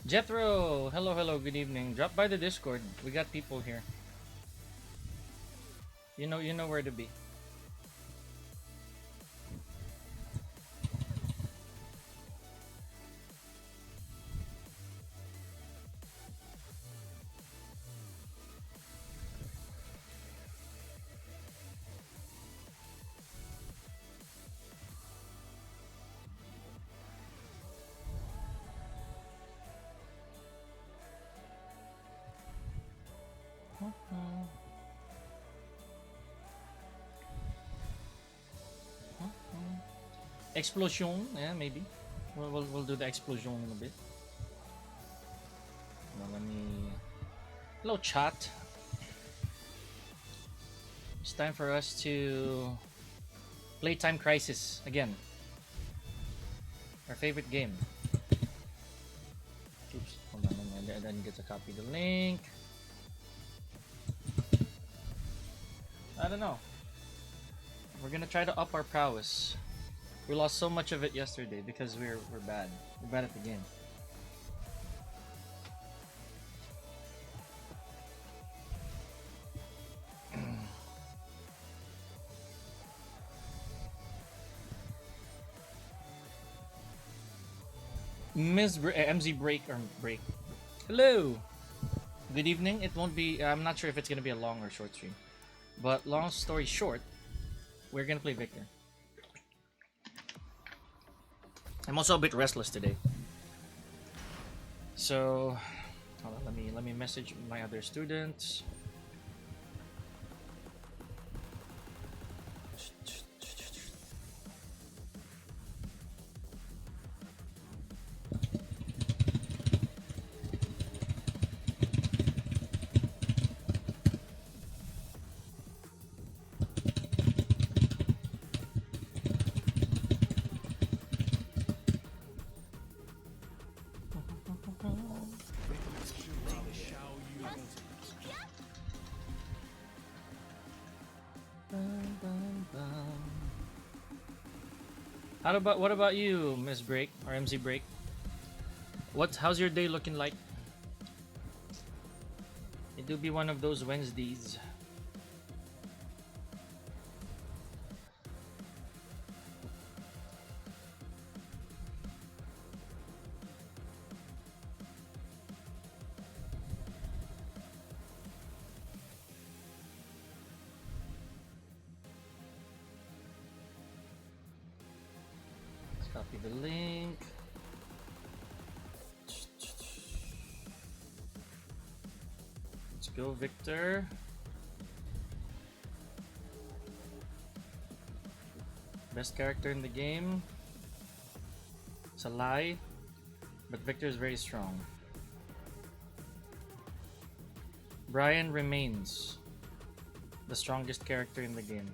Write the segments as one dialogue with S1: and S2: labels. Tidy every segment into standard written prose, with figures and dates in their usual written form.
S1: Jethro, hello, hello, good evening. Drop by the Discord. We got people here. You know where to be. Explosion, yeah, maybe. We'll do the explosion in a bit. Now let me. Hello, chat. It's time for us to Playtime Crisis again. Our favorite game. Oops, hold on. I didn't get to copy the link. I don't know. We're gonna try to up our prowess. We lost so much of it yesterday because we're bad. We're bad at the game. MZ Break or Break. Hello. Good evening. It won't be. I'm not sure if it's gonna be a long or short stream, but long story short, we're gonna play Victor. I'm also a bit restless today, so hold on, let me message my other students. What about you, Miss Break or MZ Break? How's your day looking like? It do be one of those Wednesdays. Let's copy the link. Let's go, Victor. Best character in the game. It's a lie, but Victor is very strong. Brian remains the strongest character in the game.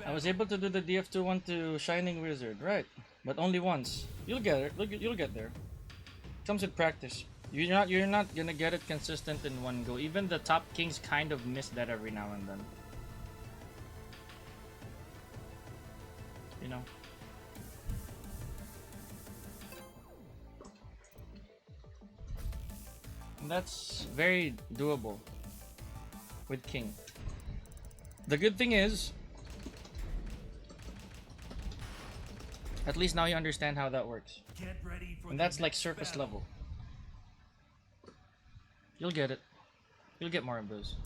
S1: I was able to do the DF21 to Shining Wizard, right? But only once. You'll get it. You'll get there. Comes with practice. You're not gonna get it consistent in one go. Even the top kings kind of miss that every now and then. You know. And that's very doable with king. The good thing is, at least now you understand how that works. And that's like surface level. You'll get it. You'll get more of those.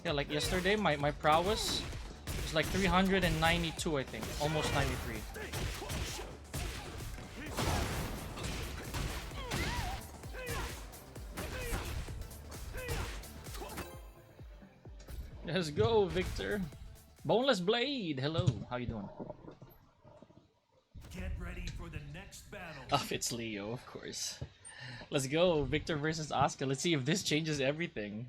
S1: Yeah, like yesterday, my prowess was like 392, I think. Almost 93. Let's go, Victor. Boneless Blade, hello. How you doing?
S2: Get ready for the next battle.
S1: Oh, it's Leo, of course. Let's go, Victor versus Asuka. Let's see if this changes everything.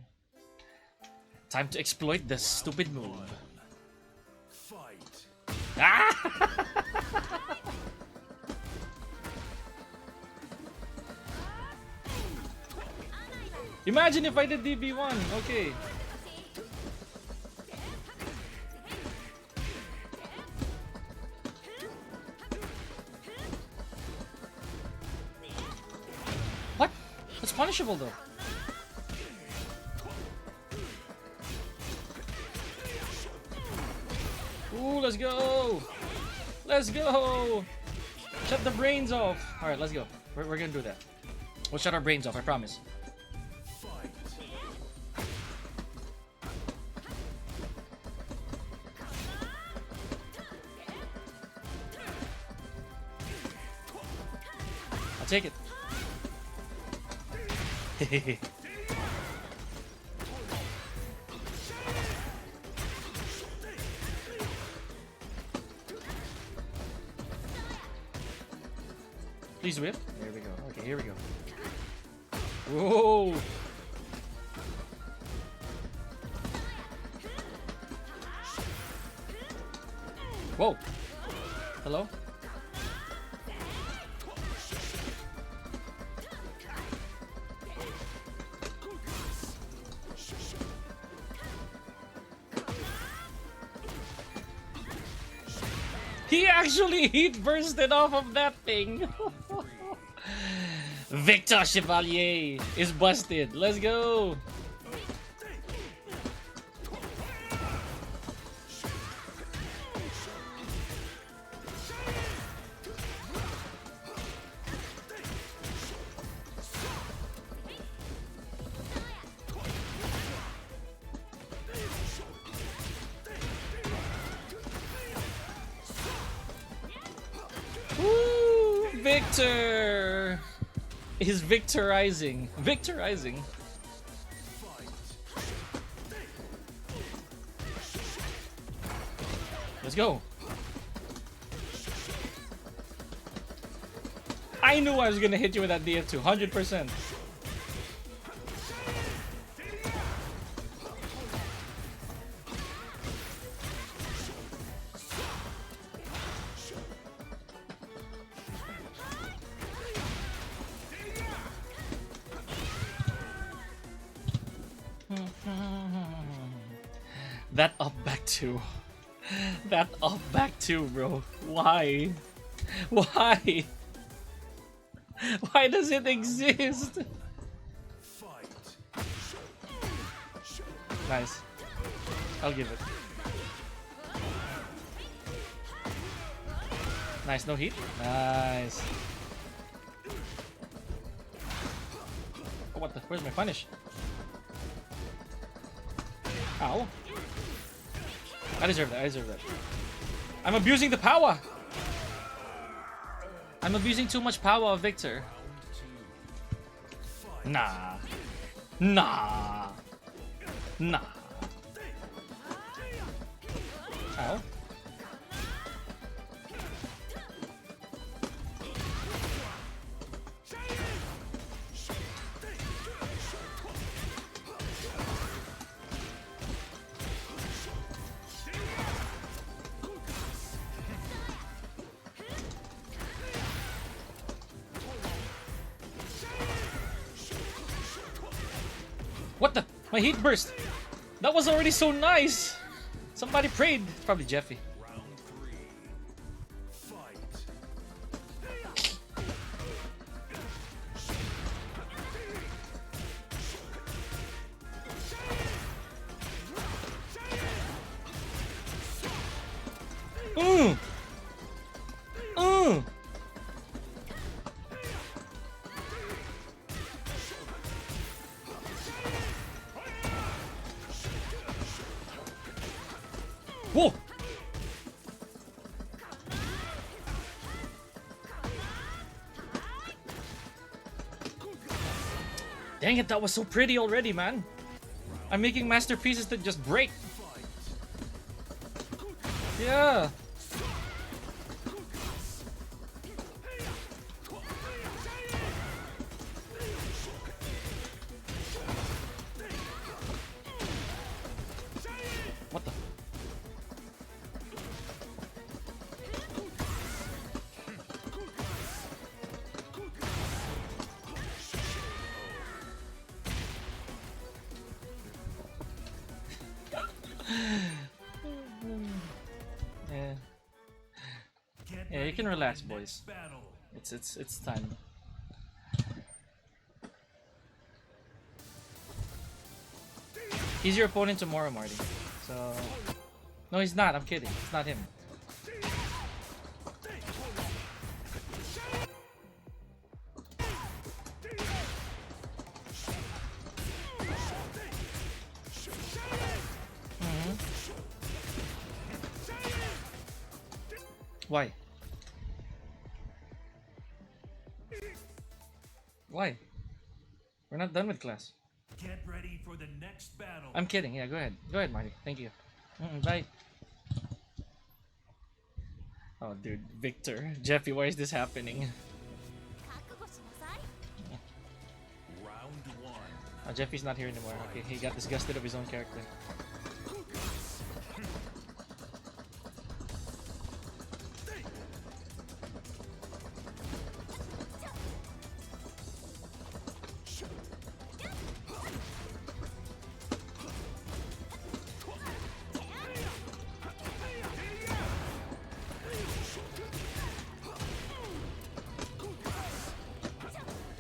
S1: Time to exploit this stupid move.
S2: Fight.
S1: Ah! Imagine if I did DB1. Okay. What? That's punishable though. Ooh, let's go! Let's go! Shut the brains off! Alright, let's go. We're gonna do that. We'll shut our brains off, I promise. I'll take it. Please whip. There we go. Okay, here we go. Whoa! Whoa! Hello? He actually heat bursted off of that thing. Victor Chevalier is busted. Let's go. Woo! Victor is victorizing. Victorizing. Let's go. I knew I was gonna hit you with that DF2, 100%. That up back two. That up back two, bro. Why? Why? Why does it exist? Nice. I'll give it. Nice, no heat. Nice. Oh, what the? Where's my punish? Ow. I deserve that, I deserve that. I'm abusing the power! I'm abusing too much power of Victor. Nah. Nah. Nah. Ow. What the? My heat burst! That was already so nice! Somebody prayed. It's probably Jeffy. Mm. Mm. Whoa! Dang it, that was so pretty already, man. I'm making masterpieces that just break. Yeah. What the? Yeah. Yeah, you can relax, boys. It's time. He's your opponent tomorrow, Marty. So no, he's not. I'm kidding. It's not him. Mhm. Why? Why? We're not done with class.
S2: Get ready for the next battle.
S1: I'm kidding. Yeah, go ahead. Go ahead, Marty. Thank you. Bye. Oh, dude, Victor, Jeffy, why is this happening?
S2: Round one.
S1: Oh, Jeffy's not here anymore. Okay, he got disgusted of his own character.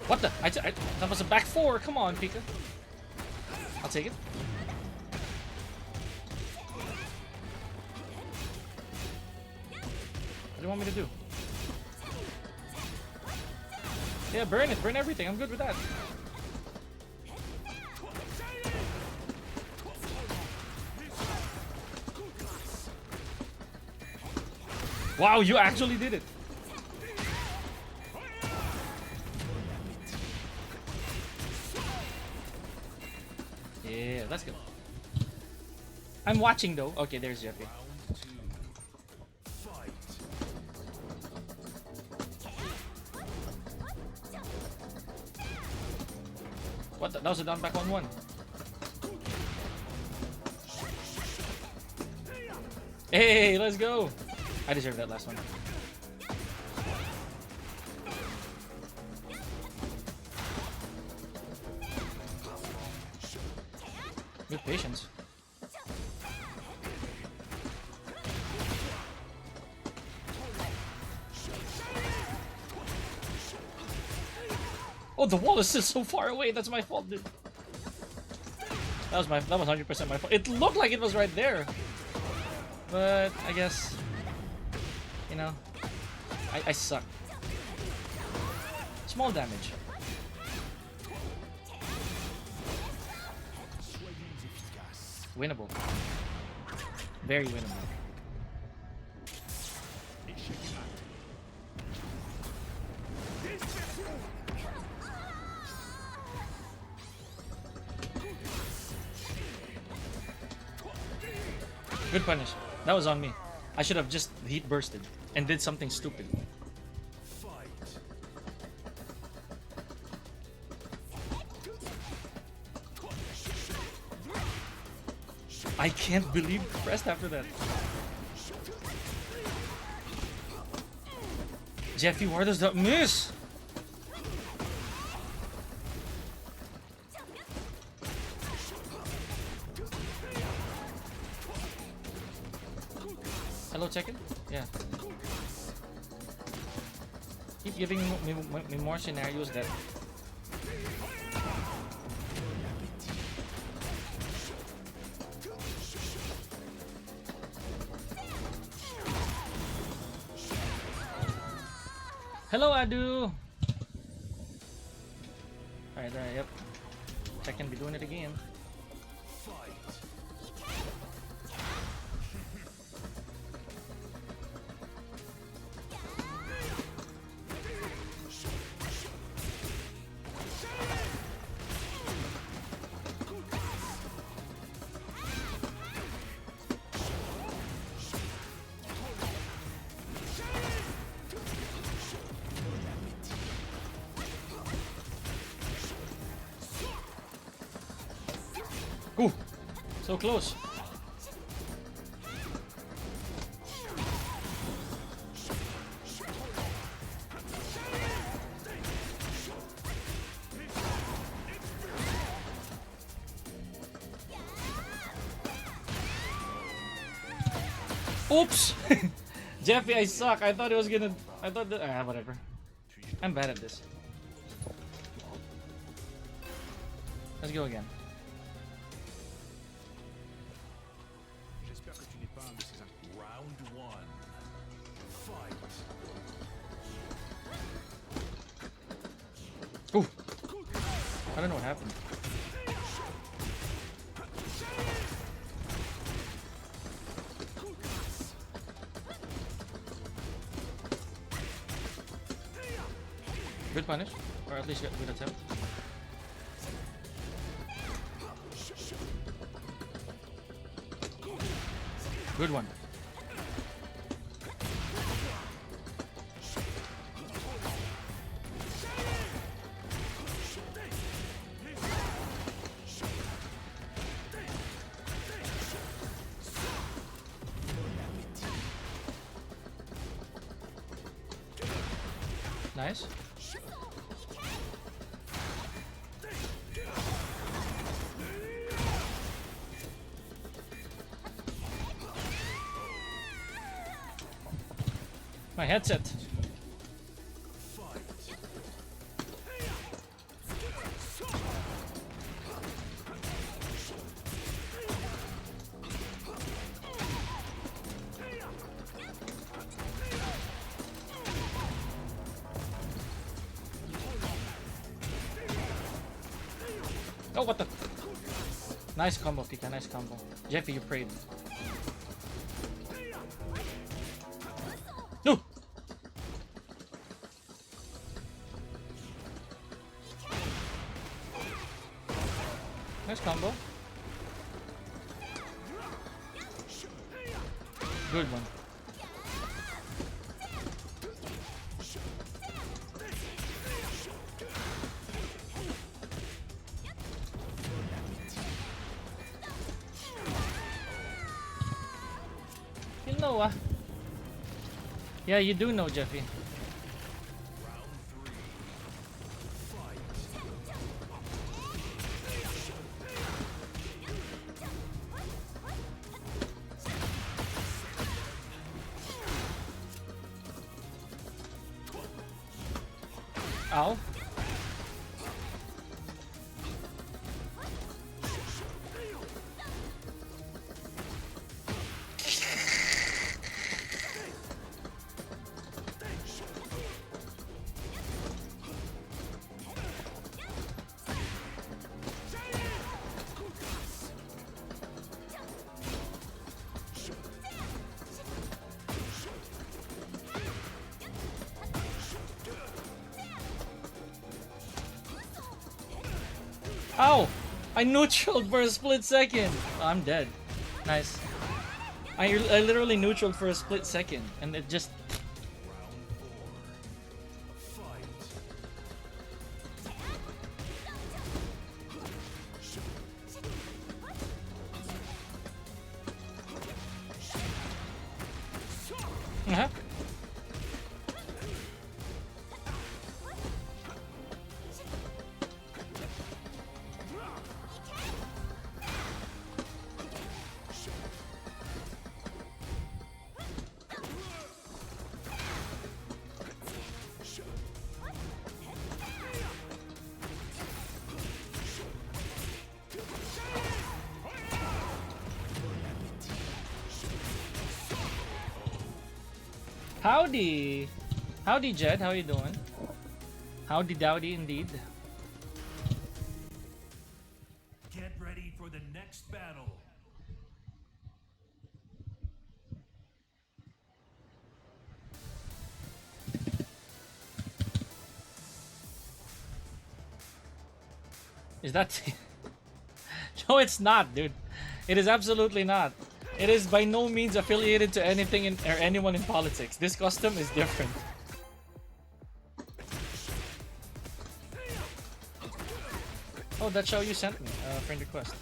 S1: What the? That was a back four. Come on, Pika. I'll take it. What do you want me to do? Yeah, burn it. Burn everything. I'm good with that. Wow, you actually did it. Yeah, let's go. I'm watching though. Okay, there's Jeffy.
S2: Round two. Fight.
S1: What the? That was a down back on one. Hey, let's go. I deserve that last one. Good patience. Oh, the wall is still so far away. That's my fault, dude. That was 100% my fault. It looked like it was right there, but I guess, you know, I suck. Small damage. Winnable. Very winnable. Good punish. That was on me. I should have just heat bursted and did something stupid.
S2: Fight.
S1: I can't believe the rest after that. Jeffy, where does that miss? Hello, Tekken? Yeah. Keep giving me more scenarios that... Hello, Adu. Alright, yep. I can be doing it again.
S2: Fight.
S1: Ooh, so close. Oops! Jeffy, I suck. I thought it was gonna. I thought that. Ah, whatever. I'm bad at this. Let's go again.
S2: J'espère que tu n'es pas un de ces Round 1. Fight.
S1: Ooh! I don't know what happened. Good punish, or at least good attempt. Good one. Nice. My headset. Oh, what the? Nice combo, Pika. Nice combo. Jeffy, you prayed. No! Nice combo. Good one. You know, yeah, you do know, Jeffy. Ow. Ow! I neutraled for a split second. Oh, I'm dead. Nice. I literally neutraled for a split second, and it just. Uh-huh. Howdy! Howdy, Jed. How you doing? Howdy dowdy indeed.
S2: Get ready for the next battle.
S1: Is that... No, it's not, dude. It is absolutely not. It is by no means affiliated to anything or anyone in politics. This custom is different. Oh, that's how you sent me a friend request.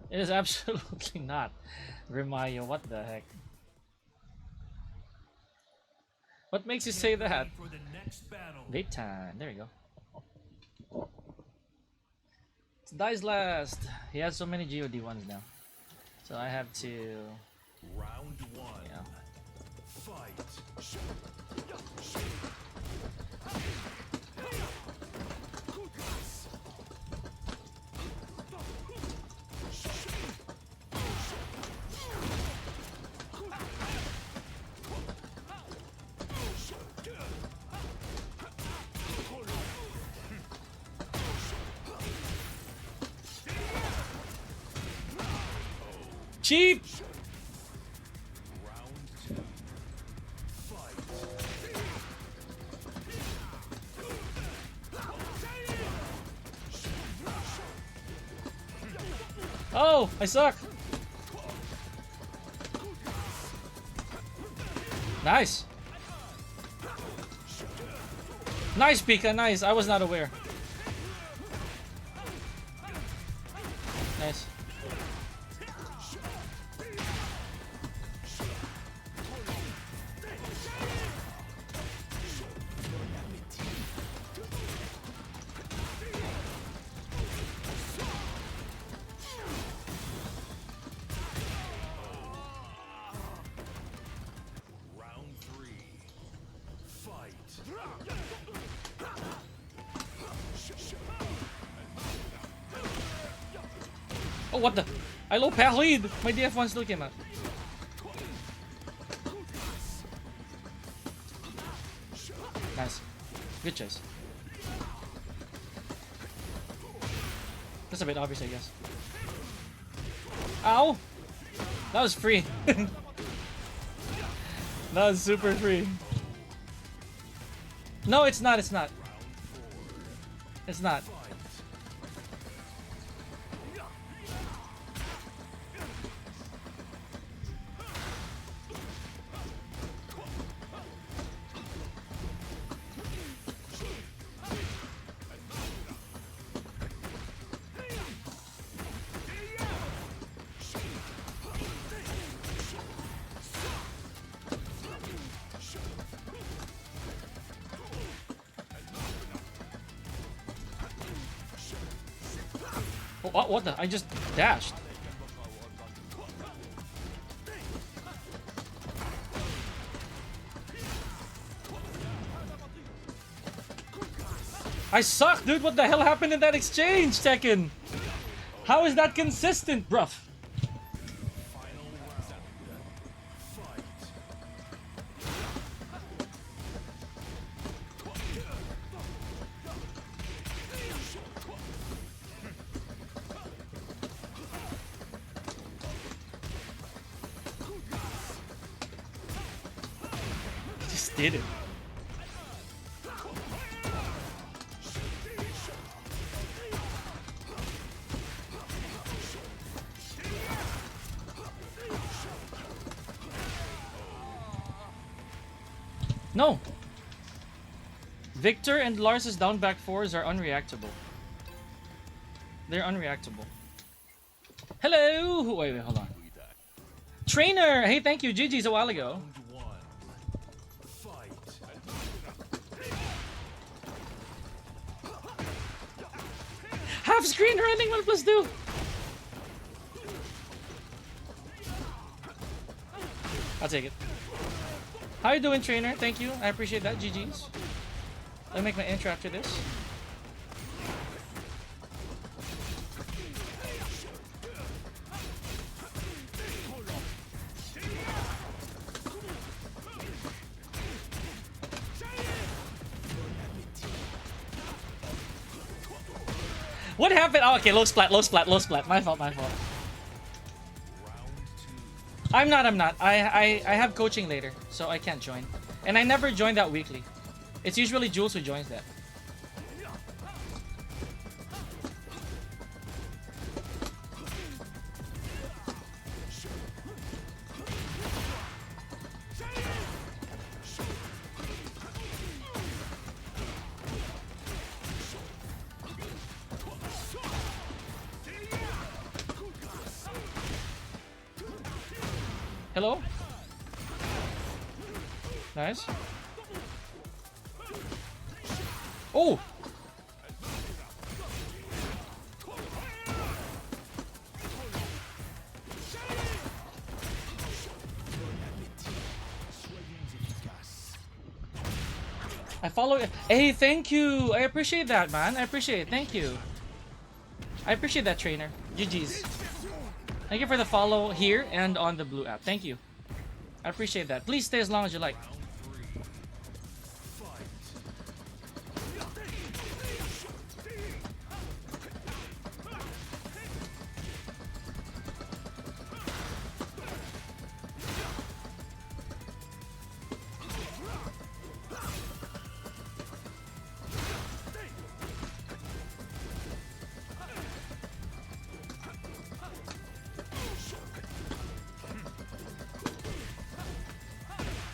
S1: It is absolutely not. Rimayo, what the heck? What makes you say that? Date time. There you go. It's Dies Last. He has so many GoD1s now. So I have to...
S2: Round 1.
S1: Yeah.
S2: Fight.
S1: Cheap!
S2: Round 2. Fight.
S1: Oh, I suck! Nice! Nice, Pika, nice. I was not aware. Nice.
S2: Round 3. Fight.
S1: Oh, what the? I low path lead! My DF1 still came out. Nice. Good chase. That's a bit obvious, I guess. Ow! That was free. That was super free. No, it's not, it's not. It's not. Oh, what the? I just dashed. I suck, dude. What the hell happened in that exchange, Tekken? How is that consistent, bruv? Just did it. No! Victor and Lars's down back fours are unreactable. They're unreactable. Hello! Wait, hold on. Trainer! Hey, thank you. GG's a while ago. Half screen running 1+2! I'll take it. How you doing, trainer? Thank you. I appreciate that. GG's. Let me make my intro after this. What happened? Oh, okay, low splat, low splat, low splat. My fault, my fault. I'm not. I have coaching later, so I can't join. And I never join that weekly. It's usually Jules who joins that. Hello? Nice. Oh! I follow it. Hey, thank you! I appreciate that, man. I appreciate it. Thank you. I appreciate that, trainer. GG's. Thank you for the follow here and on the blue app. Thank you. I appreciate that. Please stay as long as you like.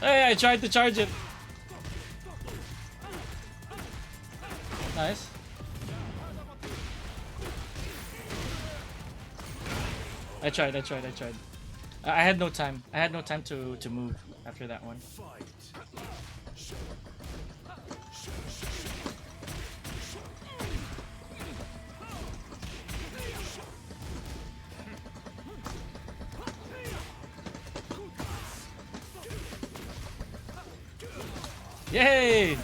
S1: Hey, I tried to charge it. Nice. I tried. I had no time. I had no time to move after that one. Yay!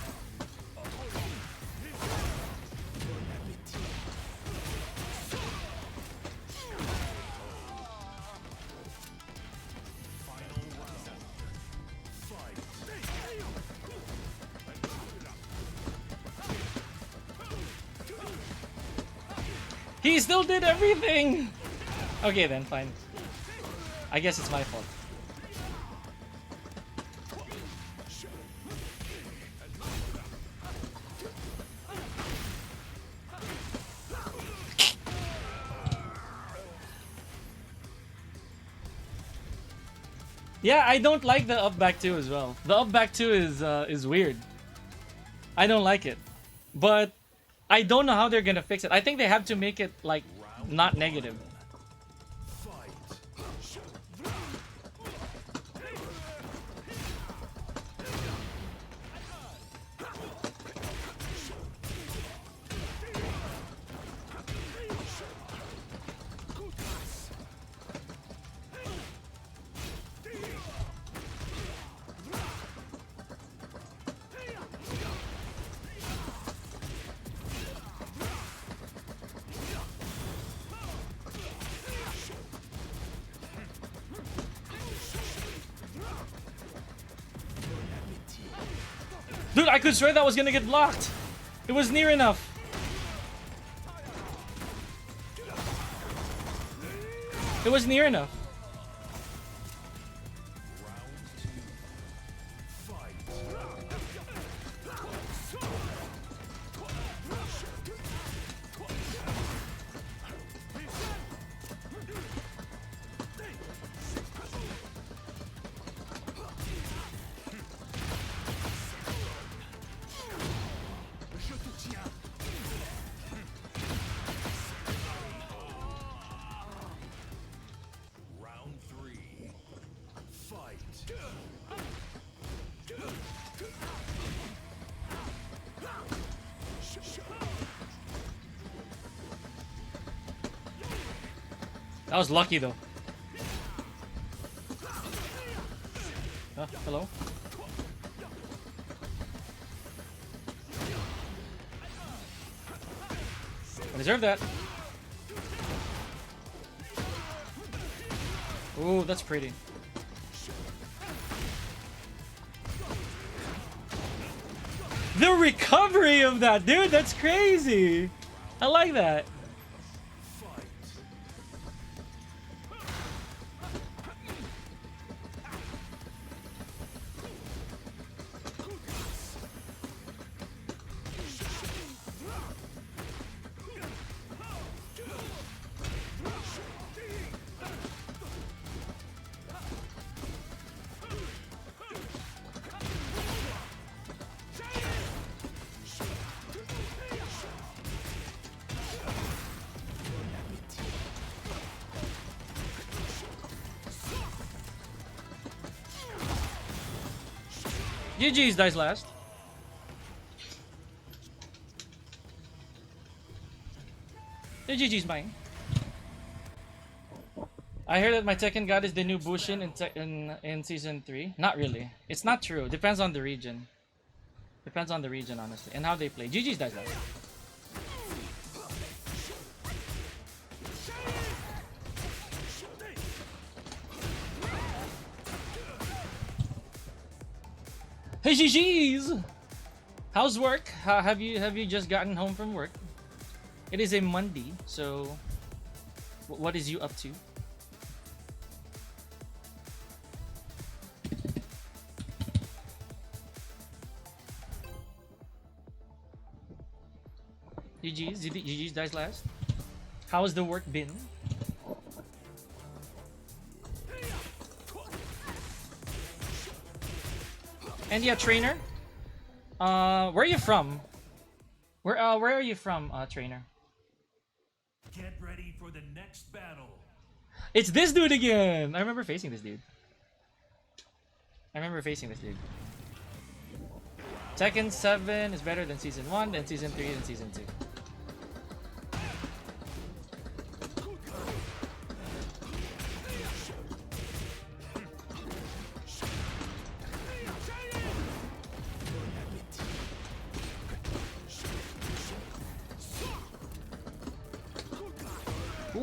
S1: He still did everything! Okay then, fine. I guess it's my fault. Yeah, I don't like the up back 2 as well. The up back 2 is weird. I don't like it. But I don't know how they're gonna fix it. I think they have to make it like not negative. Dude, I could swear that was gonna get blocked. It was near enough. It was near enough. That was lucky though. Hello? Deserve that. Ooh, that's pretty. The recovery of that, dude, that's crazy. I like that. GG's dies last. The GG's mine. I heard that my Tekken God is the new Bushin in season 3. Not really. It's not true. Depends on the region. Depends on the region, honestly, and how they play. GG's dies last. Hey GG's! How's work? Have you just gotten home from work? It is a Monday, so what is you up to? GG's dies last. How has the work been? And yeah, trainer. Where are you from? Where are you from, trainer?
S2: Get ready for the next battle.
S1: It's this dude again. I remember facing this dude. Tekken 7 is better than season 1, then season 3, then season 2.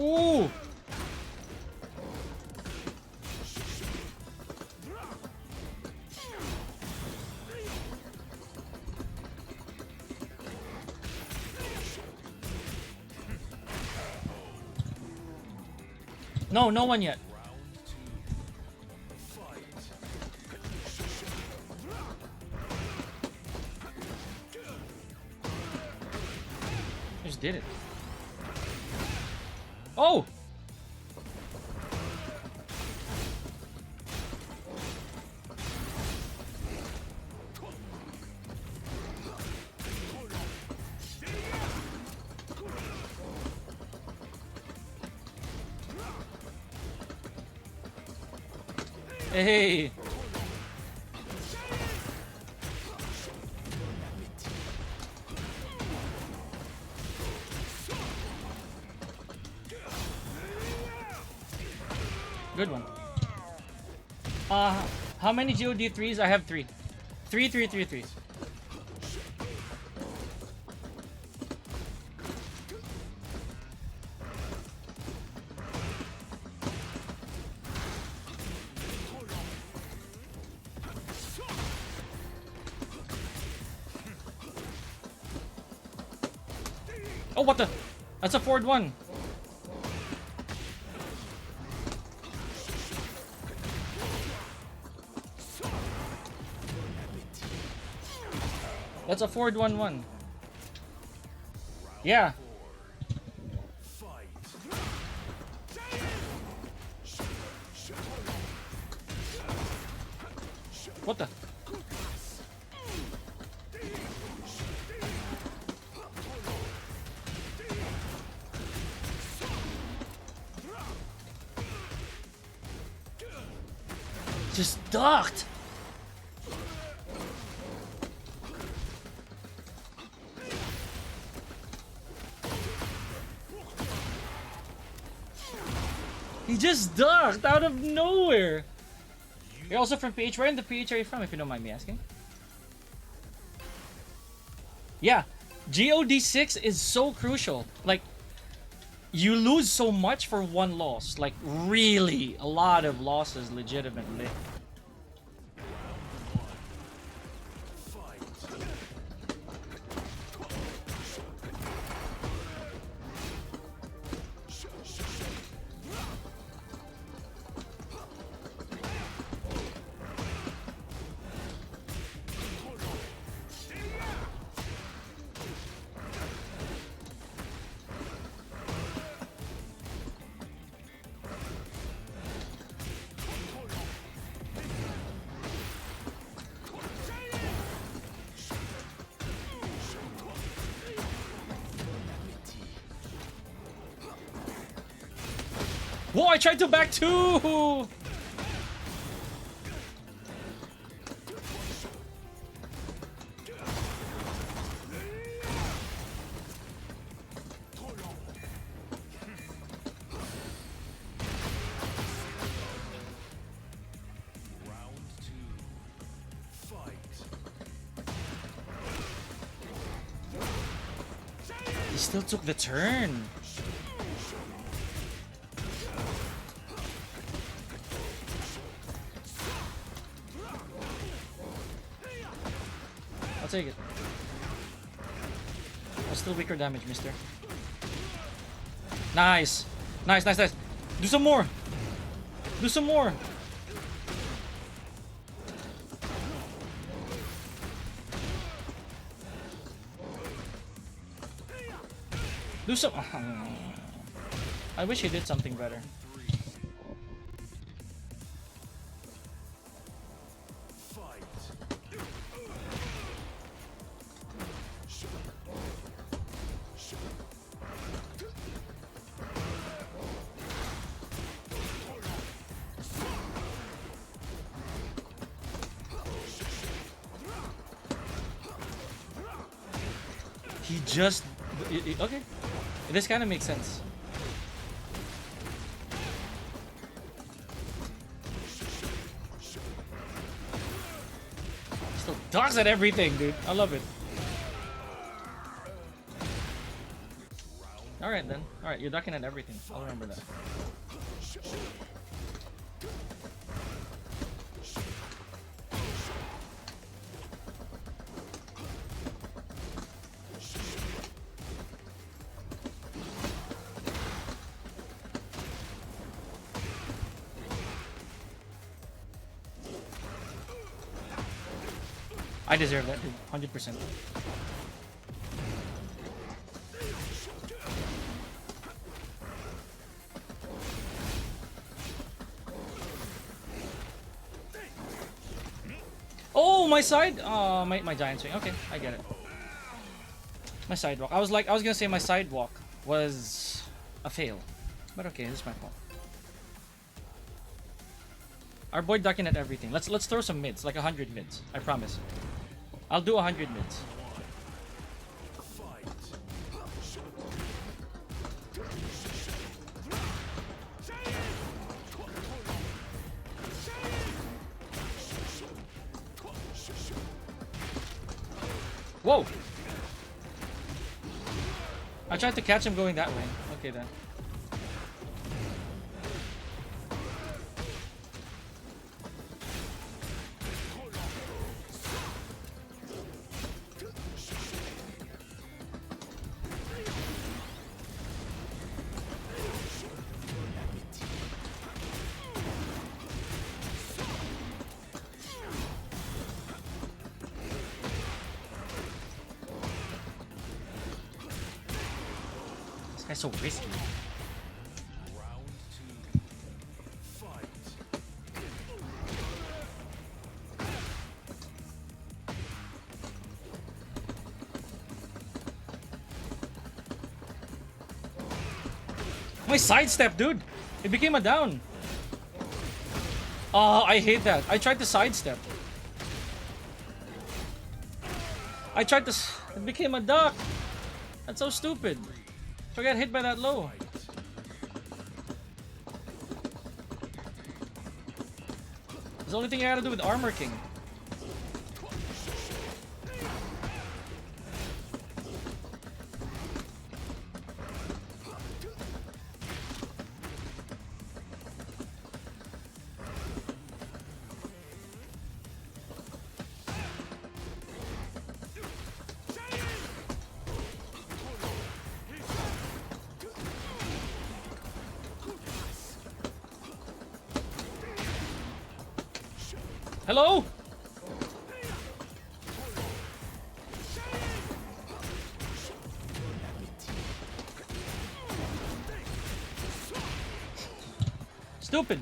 S1: Ooh! No, no one yet. Just did it. Oh! Hey! Good one. How many GoD3s? I have 3. 3. Oh, what the? That's a forward one. That's a forward 1-1. Yeah. What the? Just ducked. He just ducked out of nowhere. You're also from PH. Where in the PH are you from, if you don't mind me asking? Yeah, GOD6 is so crucial. Like, You lose so much for one loss. Like, really, a lot of losses, legitimately. Whoa, I tried to back too! He still took the turn. I'll take it. That's still weaker damage, mister. Nice. Nice, nice, nice. Do some more. Do some more. Do some. I wish he did something better. He just... Okay. This kind of makes sense. Still ducks at everything, dude. I love it. Alright then. Alright, you're ducking at everything. I'll remember that. I deserve that, dude. 100%. Oh, my side? Oh, my giant swing. Okay, I get it. My sidewalk. I was gonna say my sidewalk was a fail. But okay, this is my fault. Our boy ducking at everything. Let's throw some mids, like 100 mids. I promise. I'll do 100 mids. Whoa! I tried to catch him going that way. Okay then. That's so risky.
S2: Round two. Fight.
S1: My sidestep, dude! It became a down. Oh, I hate that. I tried to sidestep. I tried to... It became a duck. That's so stupid. So I got hit by that low. It's the only thing I had to do with Armor King. Hello? Stupid.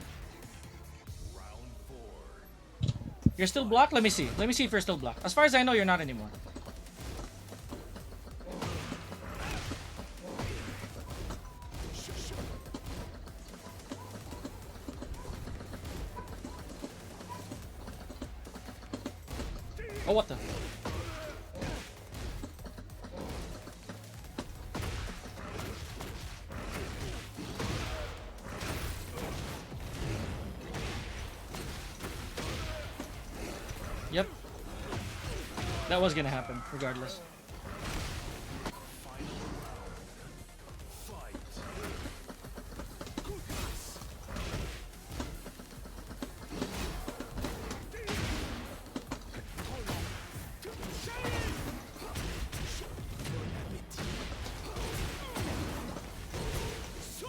S1: You're still blocked? Let me see. Let me see if you're still blocked. As far as I know, you're not anymore. Oh, what the? Yep. That was gonna happen, regardless.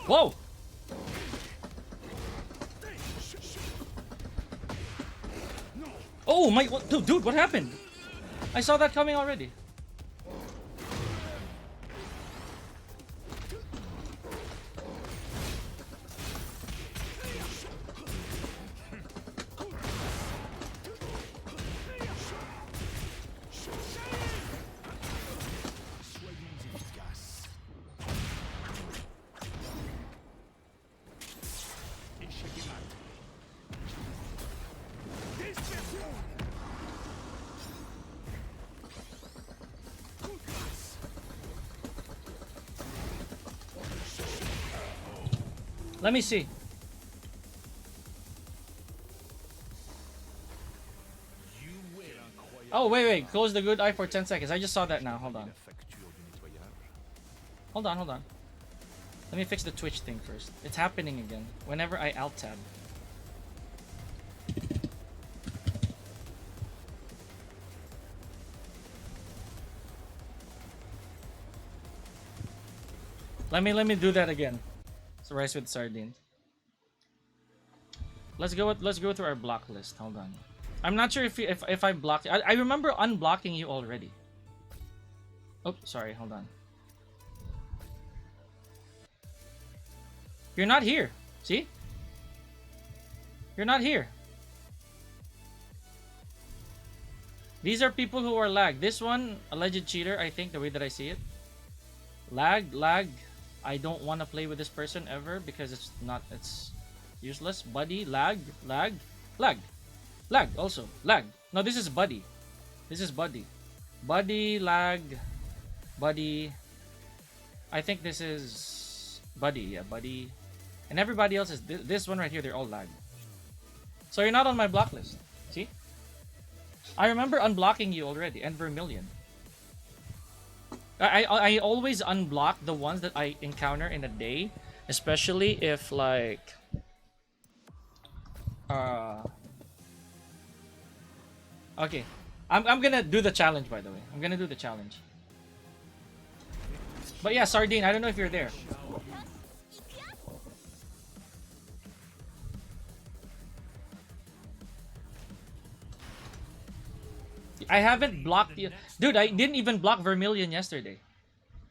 S1: Whoa! Oh my, what, dude, what happened? I saw that coming already. Let me see. Oh, wait. Close the good eye for 10 seconds. I just saw that now. Hold on. Hold on. Let me fix the Twitch thing first. It's happening again. Whenever I alt-tab. Let me do that again. It's rice with sardines. Let's go through our block list. Hold on. I'm not sure if I blocked. I remember unblocking you already. Oh, sorry. Hold on. You're not here. See? You're not here. These are people who are lagged. This one, alleged cheater, I think, the way that I see it. Lag. I don't want to play with this person ever because it's useless. Buddy, lag also. Lag. No, this is buddy. This is buddy. Buddy, lag, buddy. I think this is buddy, yeah, buddy. And everybody else is this one right here, they're all lag. So you're not on my block list. See? I remember unblocking you already, and Vermilion. I always unblock the ones that I encounter in a day, especially if like okay. I'm gonna do the challenge, by the way. I'm gonna do the challenge. But yeah, Sardine, I don't know if you're there. I haven't blocked you. Dude, I didn't even block Vermilion yesterday.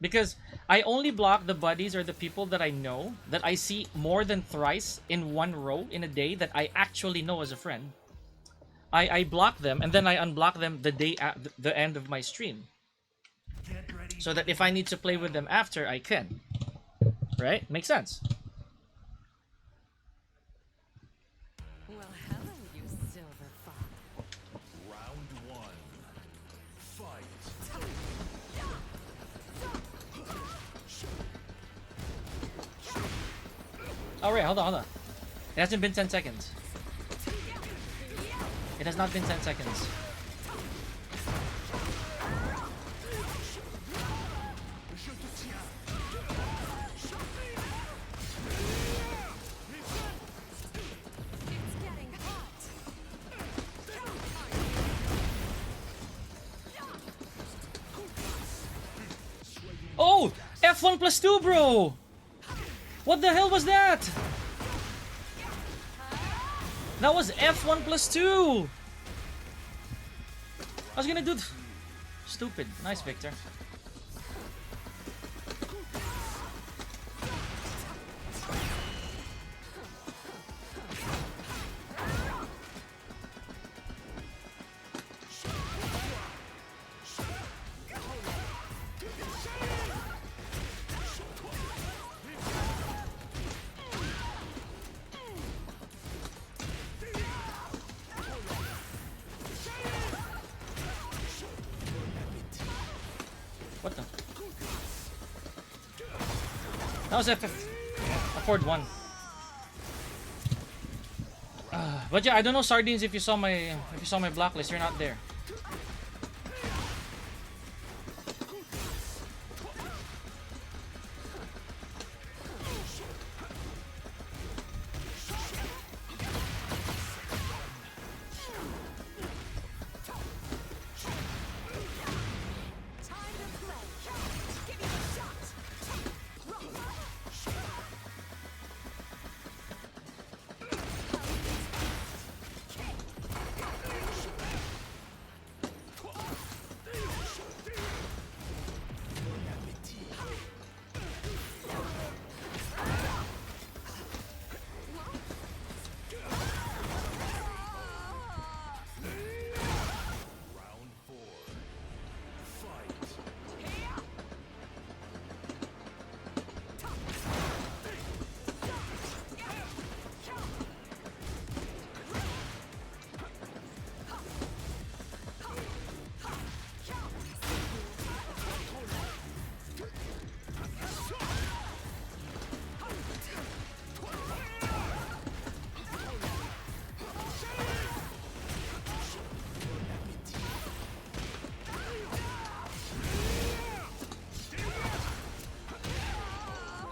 S1: Because I only block the buddies or the people that I know, that I see more than thrice in one row in a day that I actually know as a friend. I block them and then I unblock them the day at the end of my stream. So that if I need to play with them after, I can. Right? Makes sense.
S3: Well, hello, you silver fox.
S2: Round one. Fight.
S1: Alright, hold on. It hasn't been 10 seconds. It has not been 10 seconds. Oh! F1 plus 2, bro! What the hell was that? That was F1 plus 2! I was gonna do. Stupid. Nice, Victor. What the? That was FF. Afford one. But yeah, I don't know, Sardines. If you saw my blacklist, you're not there.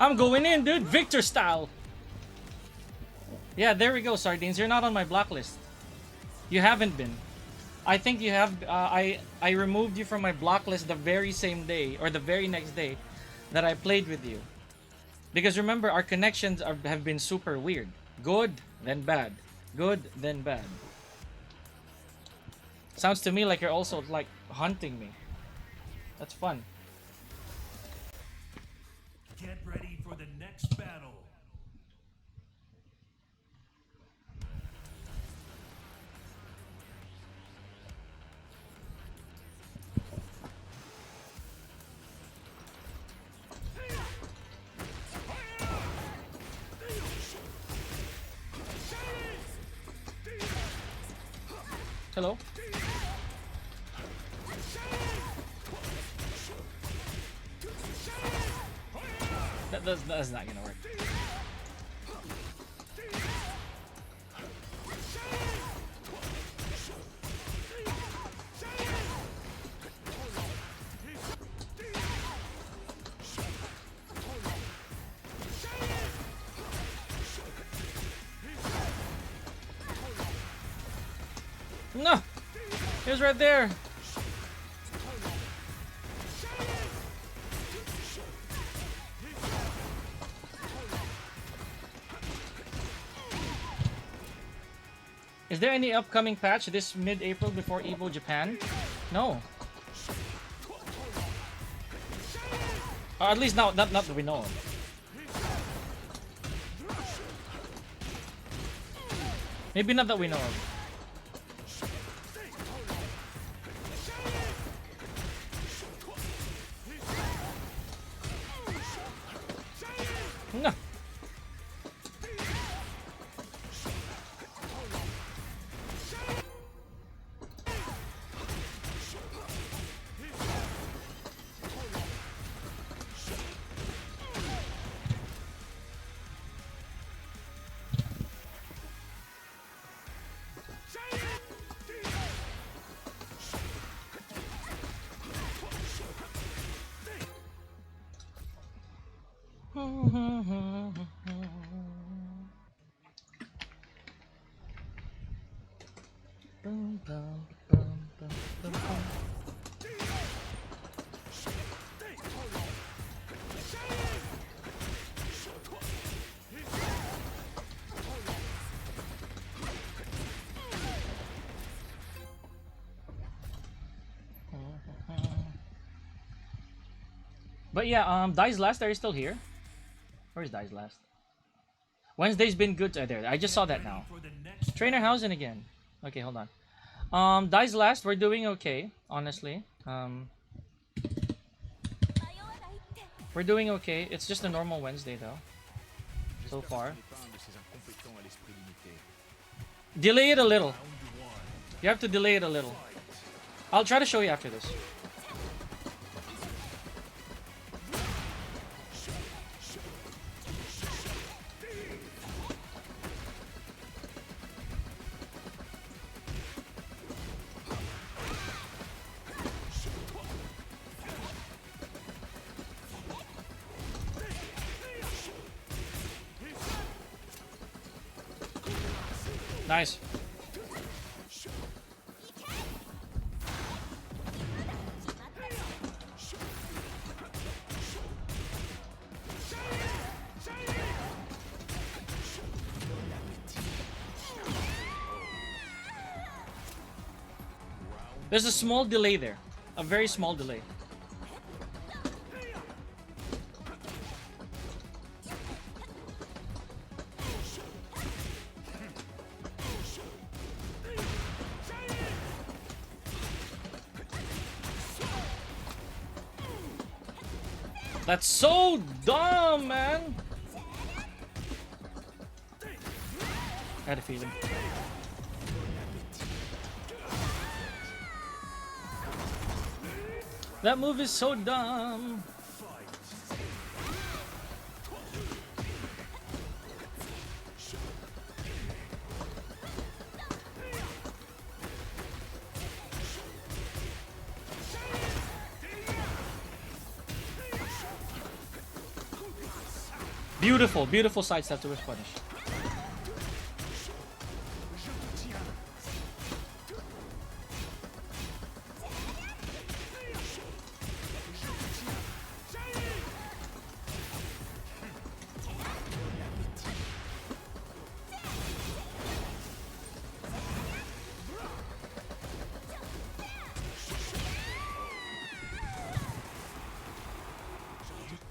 S1: I'm going in, dude. Victor style. Yeah, there we go, Sardines. You're not on my blacklist. You haven't been. I think you have. I removed you from my blacklist the very same day or the very next day that I played with you. Because remember, our connections have been super weird. Good, then bad. Good, then bad. Sounds to me like you're also like hunting me. That's fun.
S2: Get ready for the next battle.
S1: Hello? That's not gonna work. No! He was right there! Is there any upcoming patch this mid-April before EVO Japan? No. Or at least not that we know of. Maybe not that we know of. No. But yeah, Dies Last, are you still here? Where's Dies Last? Wednesday's been good. There, I just saw that now.
S2: For the next
S1: Trainer Hausen again. Okay, hold on. Dies Last, we're doing okay, honestly. We're doing okay. It's just a normal Wednesday though. So
S2: J'espère
S1: far.
S2: que tu n'es pas un de ces incompétents à l'esprit limité.
S1: Delay it a little.
S2: Round one.
S1: You have to delay it a little. I'll try to show you after this. Nice. There's a small delay there. A very small delay. That's so dumb, man. I had a feeling. That move is so dumb. Beautiful, beautiful sidestep to whiff punish.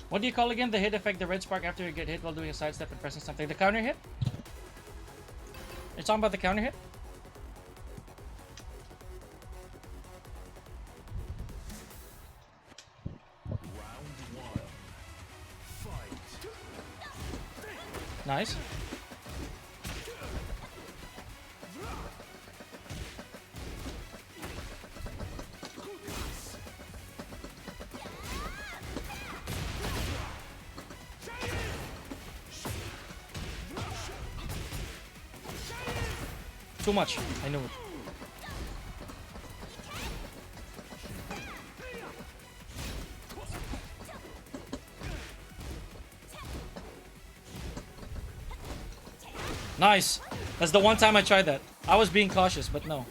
S1: What do you call again the hit effect, the red spark after you get hit while doing a sidestep and pressing something? The counter hit? You're talking about the counter hit?
S2: Round one. Fight.
S1: Nice. Too much. I knew it. Nice. That's the one time I tried that. I was being cautious, but no.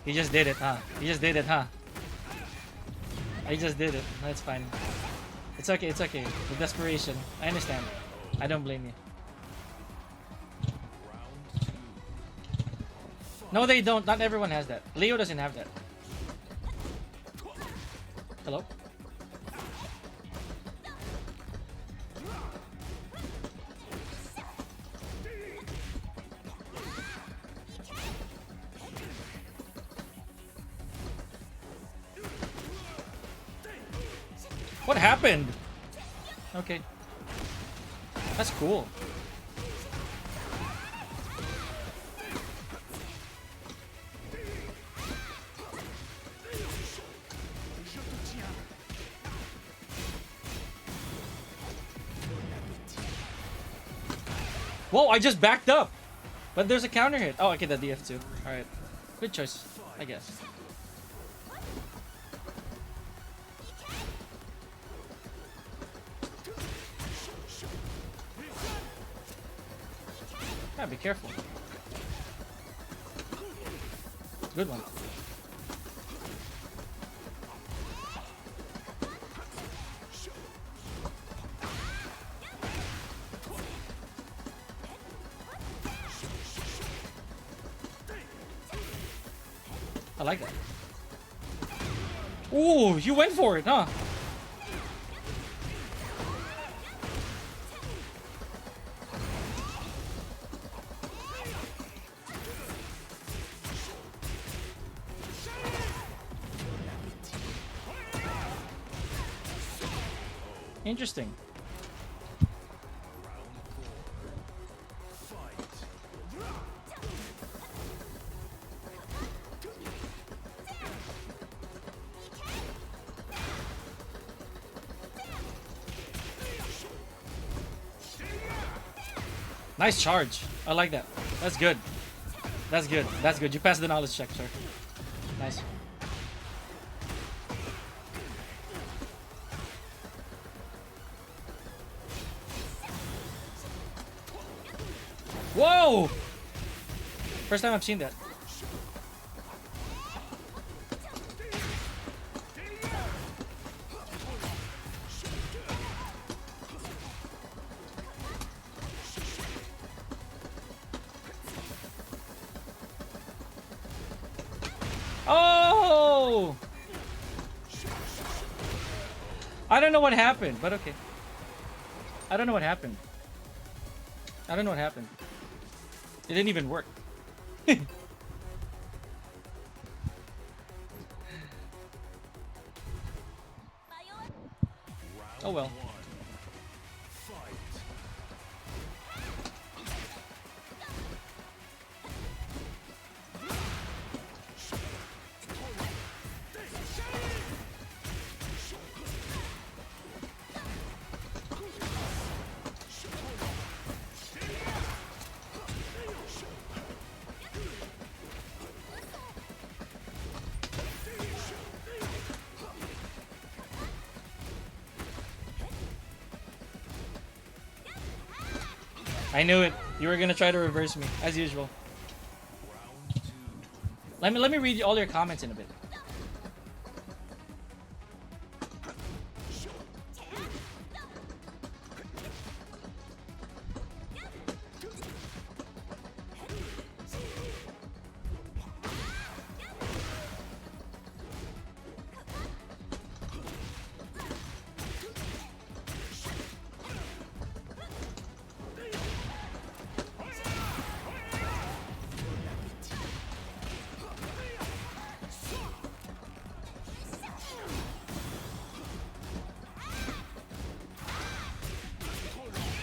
S1: He just did it, huh? He just did it, huh? I just did it. That's fine. It's okay, it's okay. The desperation. I understand. I don't blame you.
S2: Round two.
S1: No, they don't. Not everyone has that. Leo doesn't have that. Hello? What happened? Okay. That's cool. Whoa, I just backed up. But there's a counter hit. Oh, okay, the DF2. Alright. Good choice, I guess. Yeah, be careful. Good one. I like that. Ooh, you went for it, huh? Interesting. Nice charge. I like that. That's good. That's good. That's good. You passed the knowledge check, sir. Nice. Whoa! First time I've seen that. Oh! I don't know what happened, but okay. I don't know what happened. I don't know what happened. It didn't even work. Oh well. I knew it. You were gonna try to reverse me, as usual. Let me read all your comments in a bit.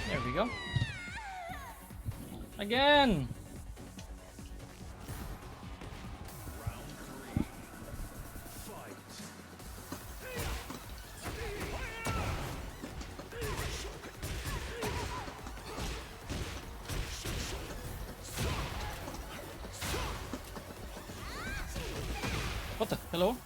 S1: There we go. Again. What the? Hello?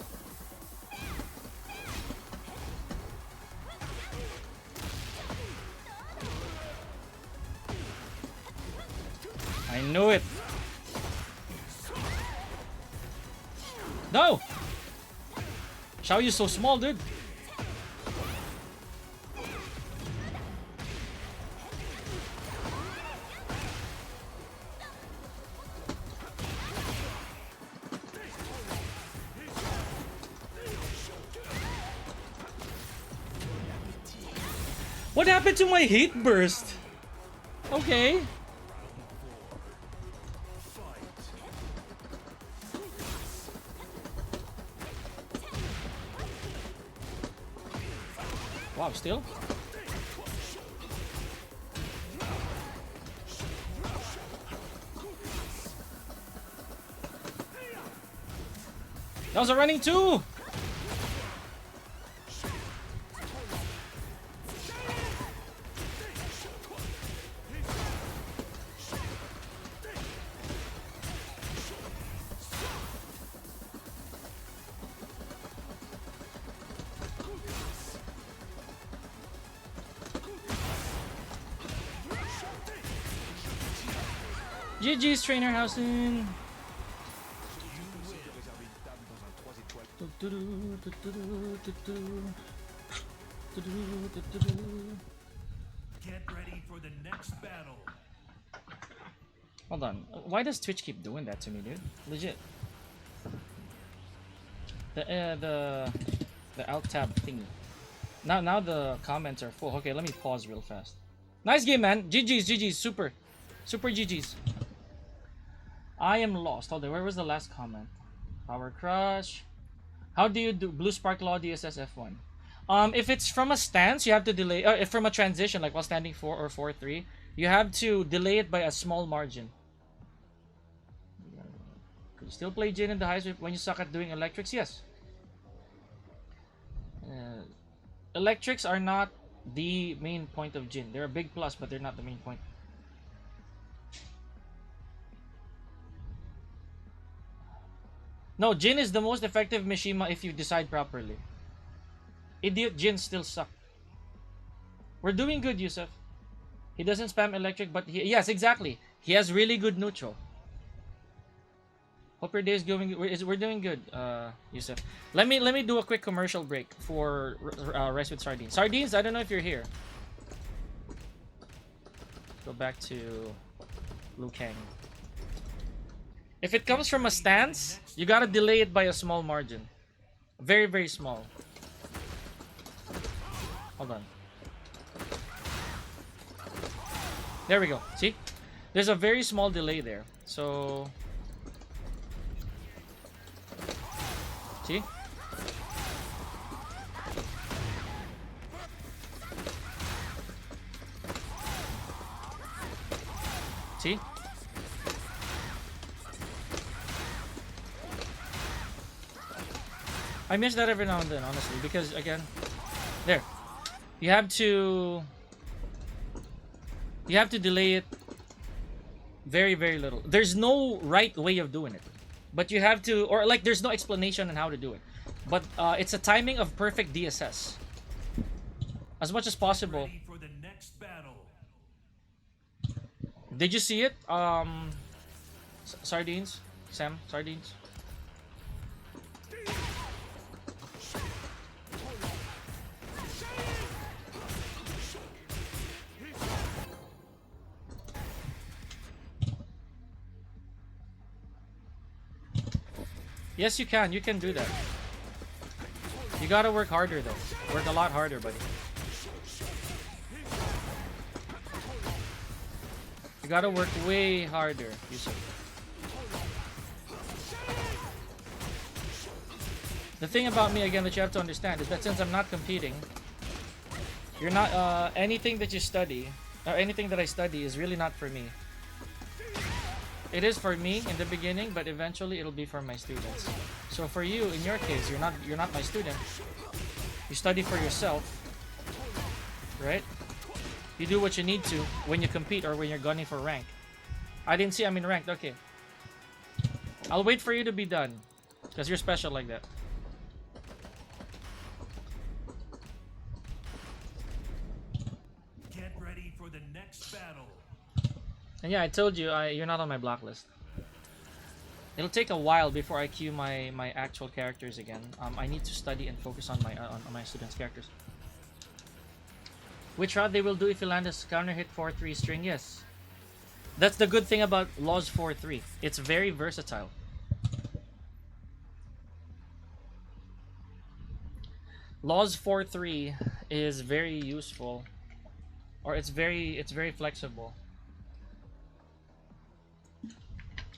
S1: I knew it. No! Xiao Yu's so small, dude. What happened to my hate burst? Okay. Wow, still? That was a running too! GG's Trainer Housen.
S2: Get ready for the next battle.
S1: Hold on. Why does Twitch keep doing that to me, dude? Legit. The alt tab thingy. Now the comments are full. Okay, let me pause real fast. Nice game, man. GG's, super GG's. I am lost. Hold on, where was the last comment? Power Crush. How do you do Blue Spark Law DSS F1? If it's from a stance, you have to delay. If from a transition, like while standing 4 or 4-3, you have to delay it by a small margin. Could you still play Jin in the highs when you suck at doing electrics? Yes. Electrics are not the main point of Jin. They're a big plus, but they're not the main point. No, Jin is the most effective Mishima if you decide properly. Idiot Jin still suck. We're doing good, Yusuf. He doesn't spam electric, but yes, exactly. He has really good neutral. Hope your day is going. We're doing good, Yusuf. Let me do a quick commercial break for rice with sardines. Sardines, I don't know if you're here. Go back to Liu Kang. If it comes from a stance, you gotta delay it by a small margin. Very, very small. Hold on. There we go. See? There's a very small delay there. So... See? See? I miss that every now and then, honestly, because again, there. You have to delay it very, very little. There's no right way of doing it, but you have to, or like there's no explanation on how to do it. But it's a timing of perfect DSS, as much as possible.
S2: Ready for the next battle.
S1: Did you see it? Sardines, Sam, sardines. Yes, you can. You can do that. You gotta work harder, though. Work a lot harder, buddy. You gotta work way harder, Yusuf. The thing about me, again, that you have to understand is that since I'm not competing, you're not, anything that you study, or anything that I study is really not for me. It is for me in the beginning, but eventually it'll be for my students. So for you, in your case, you're not my student. You study for yourself, right? You do what you need to when you compete or when you're gunning for rank. I didn't see I'm in ranked. Okay. I'll wait for you to be done, because you're special like that.
S2: Get ready for the next battle.
S1: And yeah, I told you you're not on my blacklist. It'll take a while before I queue my actual characters again. I need to study and focus on my students' characters. Which route they will do if you land a counter hit 4-3 string? Yes. That's the good thing about Laws 4-3. It's very versatile. Laws 4-3 is very useful, or it's very flexible.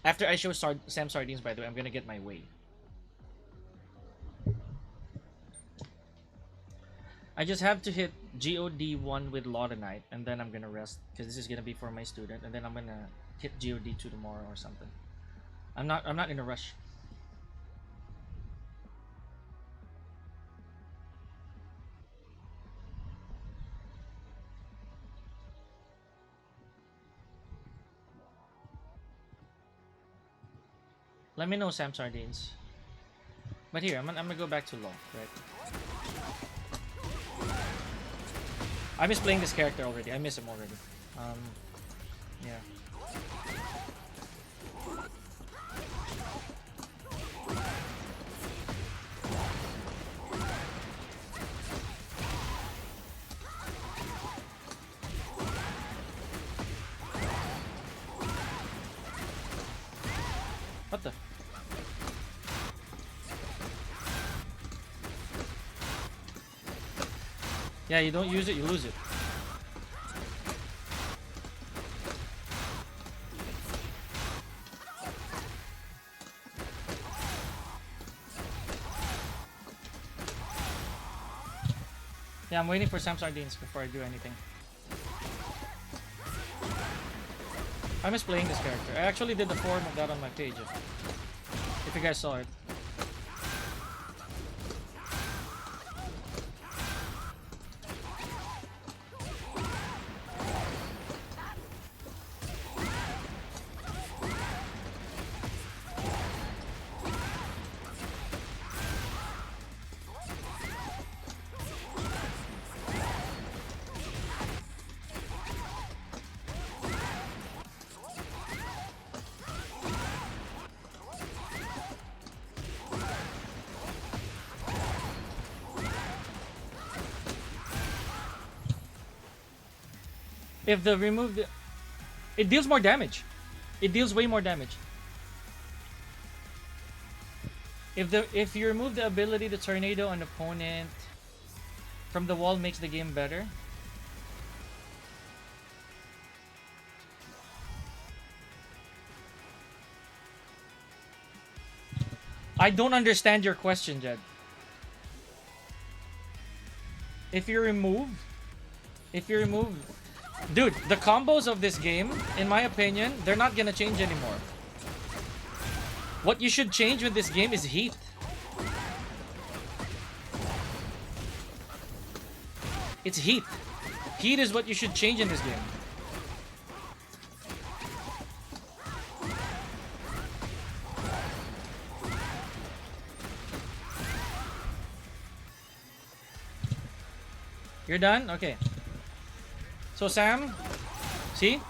S1: After I show Sam Sardines, by the way, I'm gonna get my way. I just have to hit GoD1 with Law tonight, and then I'm gonna rest, because this is gonna be for my student, and then I'm gonna hit GoD2 tomorrow or something. I'm not in a rush. Let me know, Sam Sardines. But here, I'm gonna go back to Law, right? I miss playing this character already. I miss him already. Yeah. What the? Yeah, you don't use it, you lose it. Yeah, I'm waiting for Sam Sardines before I do anything. I miss playing this character. I actually did the form of that on my page. If you guys saw it. If the remove the, it deals more damage. It deals way more damage. If you remove the ability to tornado an opponent from the wall, makes the game better. I don't understand your question, Jed. If you remove, dude, the combos of this game, in my opinion, they're not gonna change anymore. What you should change with this game is heat. It's heat. Heat is what you should change in this game. You're done? Okay. So Sam, see?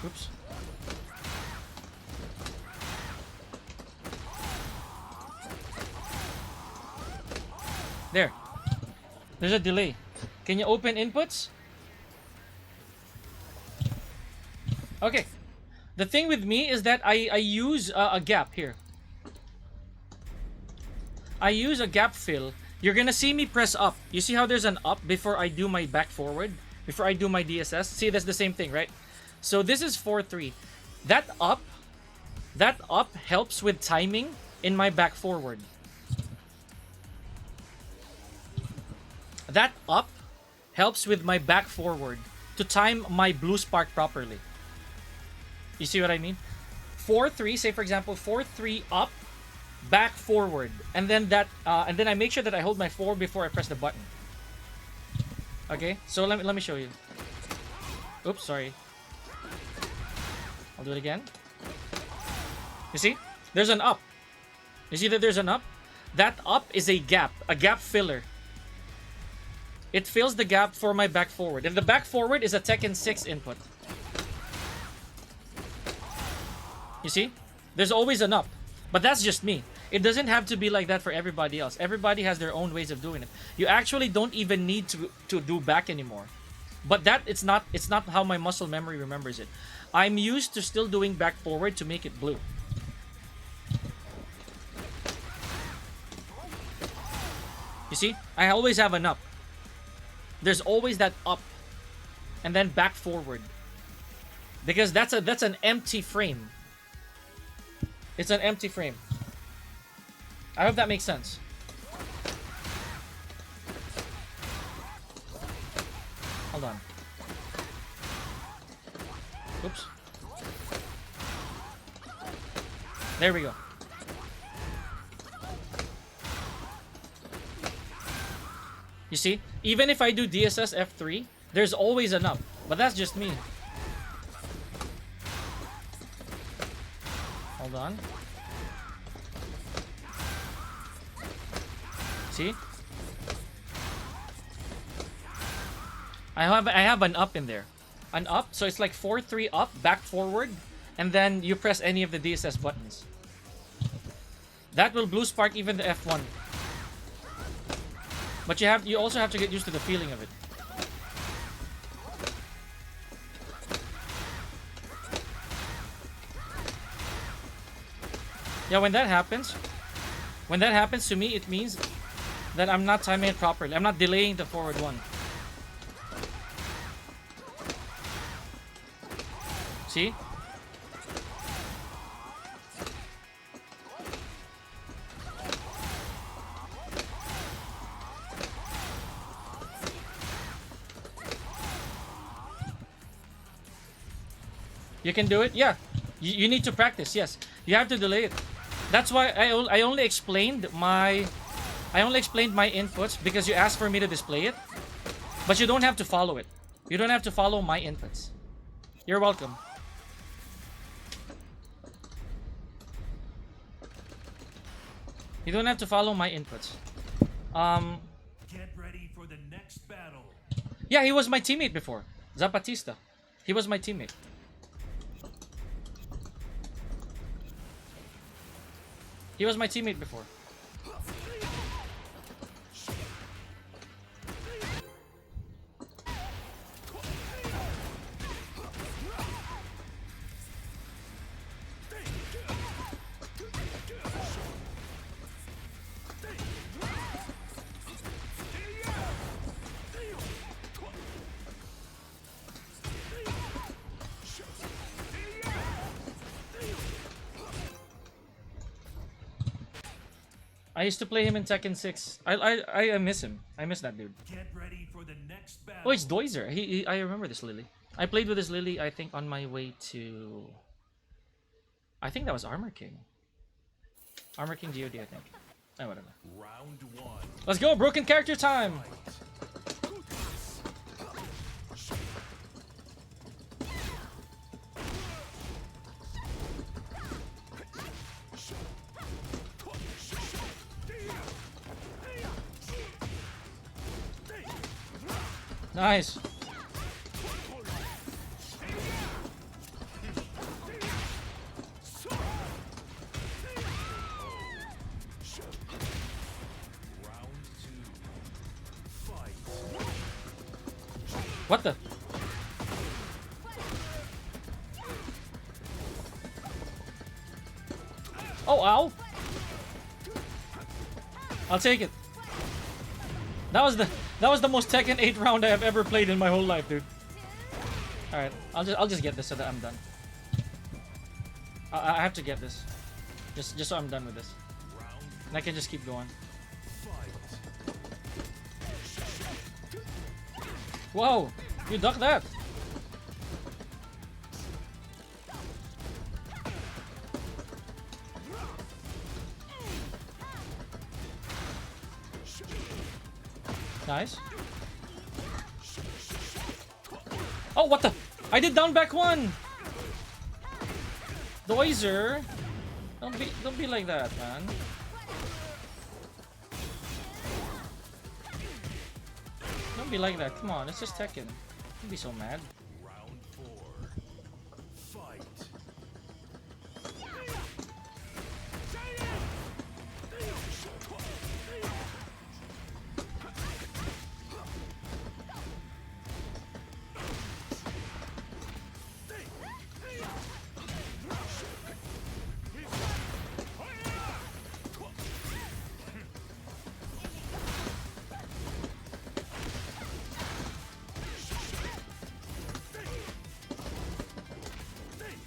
S1: Oops. There. There's a delay. Can you open inputs? Okay. The thing with me is that I use a gap here. I use a gap fill. You're gonna see me press up. You see how there's an up before I do my back forward? Before I do my DSS? See, that's the same thing, right? So this is 4-3. That up helps with timing in my back forward. That up helps with my back forward to time my blue spark properly. You see what I mean? 4-3, say for example, 4-3 up, back forward, and then that, and then I make sure that I hold my forward before I press the button. Okay, so let me show you. Oops, sorry. I'll do it again. You see? There's an up. You see that there's an up? That up is a gap filler. It fills the gap for my back forward. And the back forward is a Tekken 6 input. You see? There's always an up. But that's just me. It doesn't have to be like that for everybody else. Everybody has their own ways of doing it. You actually don't even need to do back anymore. But that it's not how my muscle memory remembers it. I'm used to still doing back forward to make it blue. You see? I always have an up. There's always that up and then back forward. Because that's an empty frame. It's an empty frame. I hope that makes sense. Hold on. Oops. There we go. You see? Even if I do DSS F3, there's always an up. But that's just me. Hold on. See? I have an up in there. An up, so it's like 4-3 up, back forward, and then you press any of the DSS buttons. That will blue spark even the F1. But you also have to get used to the feeling of it. Yeah, when that happens to me, it means that I'm not timing it properly. I'm not delaying the forward one. See? You can do it? Yeah. You need to practice, yes. You have to delay it. That's why I only explained my inputs because you asked for me to display it. But you don't have to follow it. You don't have to follow my inputs. You're welcome. You don't have to follow my inputs.
S2: Get ready for the next battle.
S1: Yeah, he was my teammate before. Zapatista. He was my teammate. He was my teammate before. I used to play him in Tekken 6. I miss him. I miss that dude.
S2: Get ready for the next battle.
S1: Oh, it's Doizer. I remember this Lily. I played with this Lily, I think, on my way to... I think that was Armor King. Armor King GoD, I think. Oh, whatever.
S2: Round 1.
S1: Let's go! Broken character time! Nice. What the? Oh, ow. I'll take it. That was the most Tekken 8 round I have ever played in my whole life, dude. All right, I'll just get this so that I'm done. I have to get this, just so I'm done with this, and I can just keep going. Whoa, you ducked that. Nice. Oh, what the? I did down back one. Doizer, don't be like that, man. Don't be like that. Come on, it's just Tekken. Don't be so mad.
S2: Round 4. Fight.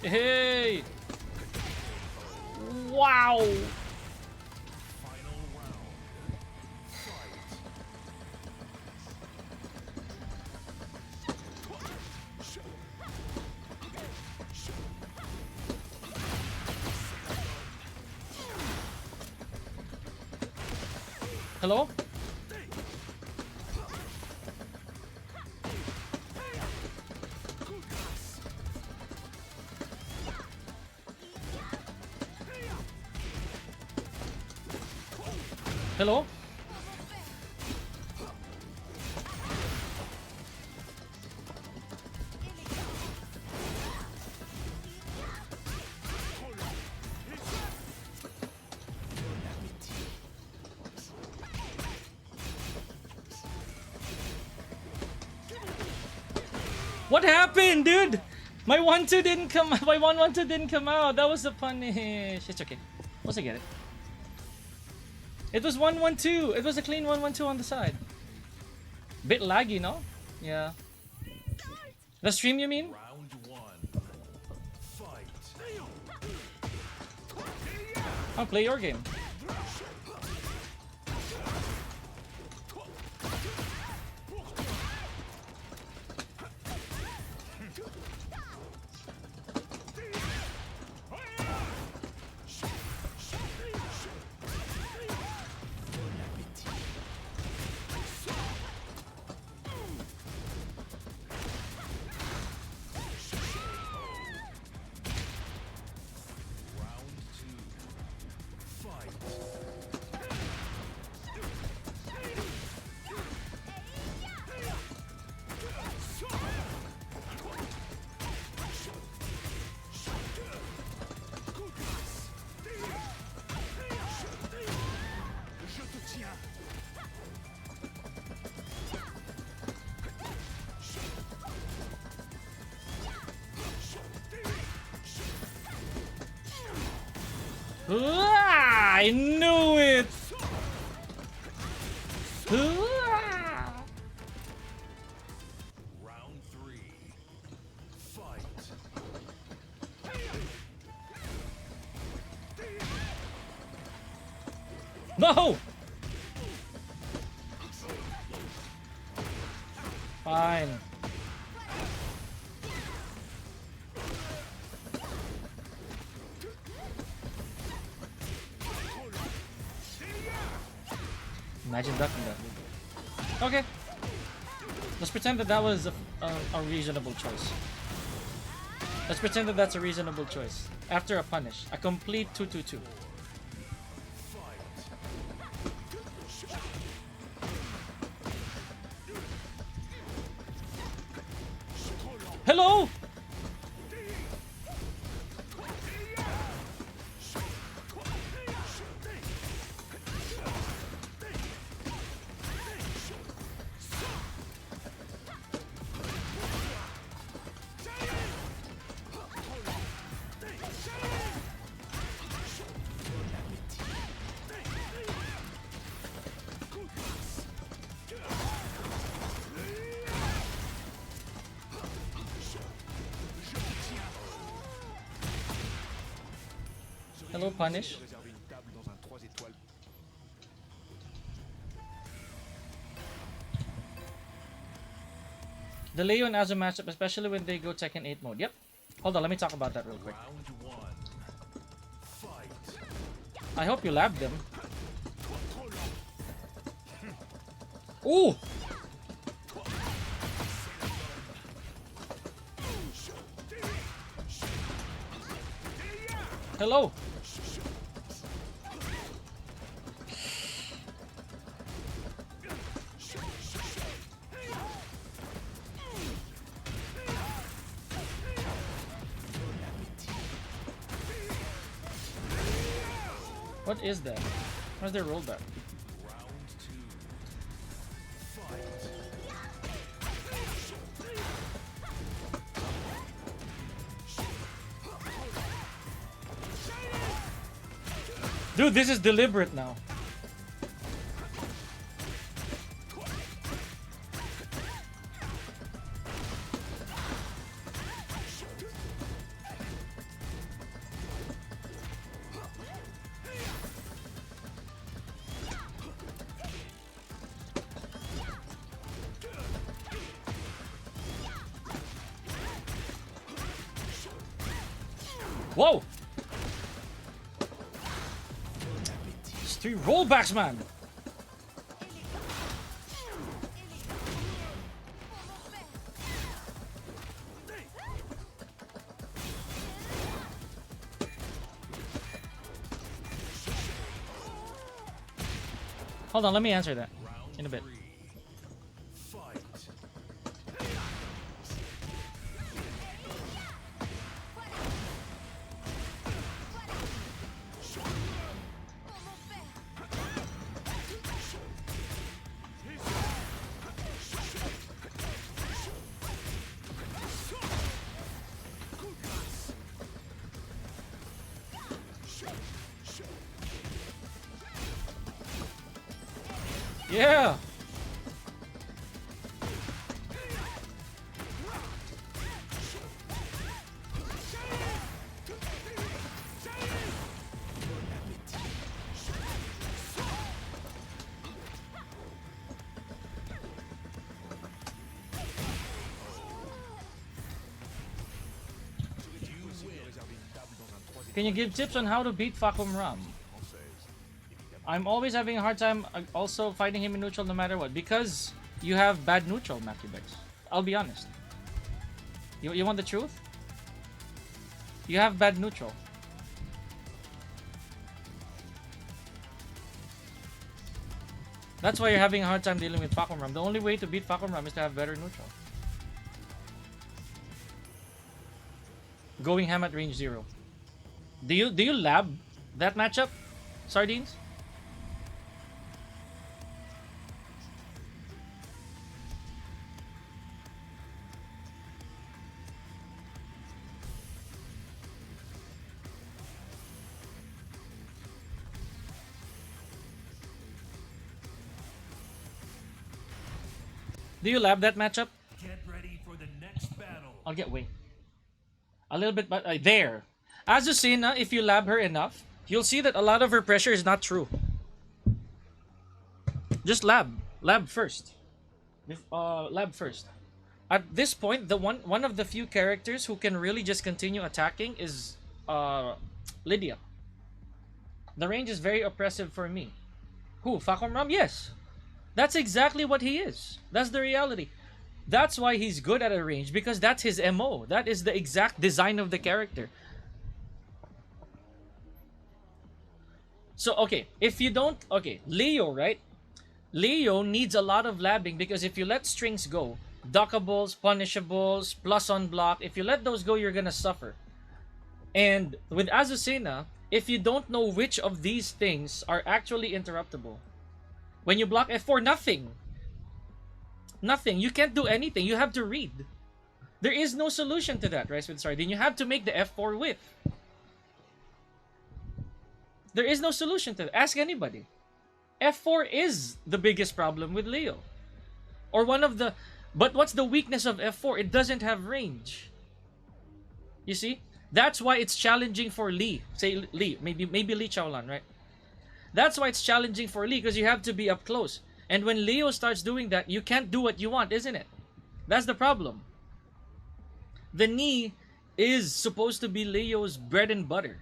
S1: Hey! Wow!
S2: Final round. Fight.
S1: Hello? Hello? What happened, dude? My 1-2 didn't come. My 1-1-2 didn't come out. That was a punish. It's okay. Once I get it. It was 1-1-2. It was a clean 1-1-2 on the side. Bit laggy, no? Yeah. The stream, you mean?
S2: Round one. Fight.
S1: I'll play your game.
S2: Round two. Fight. Je te tiens.
S1: Ah, I knew it! Ah.
S2: Round three. Fight.
S1: No! Fine. Imagine ducking that. Okay. Let's pretend that that was a reasonable choice. Let's pretend that that's a reasonable choice. After a punish. A complete 2-2-2. Hello! Hello, punish.
S2: Réserver une table dans un 3 étoiles.
S1: The Leo and Azu matchup, especially when they go Tekken 8 mode. Yep. Hold on, let me talk about that real quick.
S2: Round one. Fight.
S1: I hope you labbed them. Ooh! Hello! What is that? Where's their rollback?
S2: Round two. Fight.
S1: Dude, this is deliberate now. Whoa! It's 3 rollbacks, man! Hold on, let me answer that in a bit.
S2: Three. Fight.
S1: Yeah. Can you give tips on how to beat Fakum Ram? I'm always having a hard time also fighting him in neutral no matter what. Because you have bad neutral, Macubex. I'll be honest. You want the truth? You have bad neutral. That's why you're having a hard time dealing with Fakum Ram. The only way to beat Fakum Ram is to have better neutral. Going ham at range 0. Do you lab that matchup, Sardines? Do you lab that matchup?
S2: Get ready for the next battle.
S1: I'll get Wing. A little bit, but there. Azucena, if you lab her enough, you'll see that a lot of her pressure is not true. Just lab. Lab first. Lab first. At this point, one of the few characters who can really just continue attacking is Lydia. The range is very oppressive for me. Who? Fakum Ram? Yes. That's exactly what he is. That's the reality. That's why he's good at a range, because that's his MO. That is the exact design of the character. So, okay, if you don't... Okay, Leo, right? Leo needs a lot of labbing because if you let strings go, duckables, punishables, plus on block, if you let those go, you're gonna suffer. And with Azucena, if you don't know which of these things are actually interruptible, when you block F4, nothing. Nothing. You can't do anything. You have to read. There is no solution to that, Rice with Sardine. You have to make the F4 whiff. There is no solution to that. Ask anybody. F4 is the biggest problem with Leo. Or one of the... But what's the weakness of F4? It doesn't have range. You see? That's why it's challenging for Lee. Say Lee. Maybe Lee Chaolan, right? That's why it's challenging for Lee, because you have to be up close. And when Leo starts doing that, you can't do what you want, isn't it? That's the problem. The knee is supposed to be Leo's bread and butter.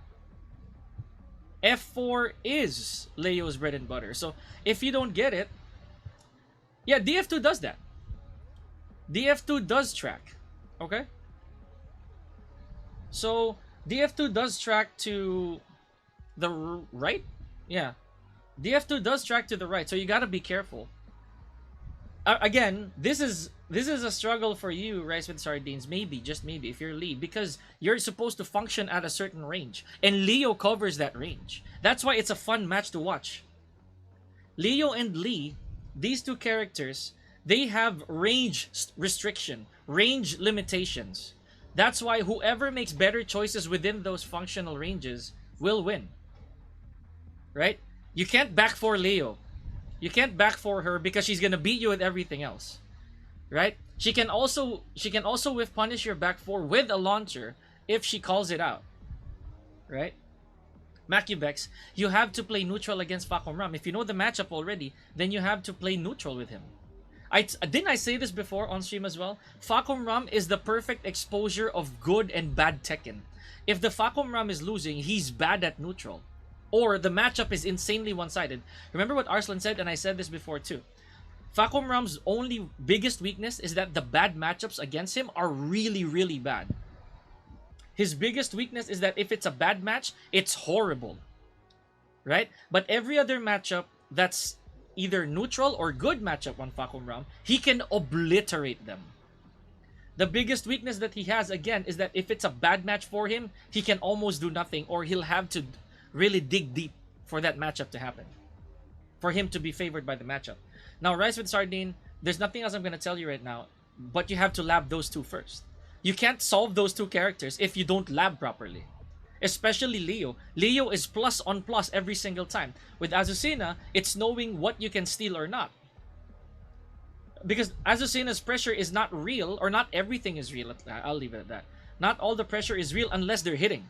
S1: F4 is Leo's bread and butter. So if you don't get it, yeah, DF2 does that. DF2 does track. Okay? So DF2 does track to the right? Yeah. DF2 does track to the right, so you gotta be careful. Again, this is a struggle for you, Rice with Sardines. Maybe, just maybe, if you're Lee, because you're supposed to function at a certain range, and Leo covers that range. That's why it's a fun match to watch. Leo and Lee, these two characters, they have range restriction, range limitations. That's why whoever makes better choices within those functional ranges will win. Right? You can't back for Leo. You can't back for her because she's gonna beat you with everything else. Right? She can also whiff punish your back four with a launcher if she calls it out. Right? Macubex, you have to play neutral against Fakum Ram. If you know the matchup already, then you have to play neutral with him. Didn't I say this before on stream as well? Fakum Ram is the perfect exposure of good and bad Tekken. If the Fakum Ram is losing, he's bad at neutral. Or the matchup is insanely one-sided. Remember what Arslan said, and I said this before too. Fakum Ram's only biggest weakness is that the bad matchups against him are really, really bad. His biggest weakness is that if it's a bad match, it's horrible. Right? But every other matchup that's either neutral or good matchup on Fakum Ram, he can obliterate them. The biggest weakness that he has, again, is that if it's a bad match for him, he can almost do nothing, or he'll have to really dig deep for that matchup to happen. For him to be favored by the matchup. Now, Rice with Sardine, there's nothing else I'm going to tell you right now, but you have to lab those two first. You can't solve those two characters if you don't lab properly. Especially Leo. Leo is plus on plus every single time. With Azucena, it's knowing what you can steal or not. Because Azucena's pressure is not real, or not everything is real. I'll leave it at that. Not all the pressure is real unless they're hitting.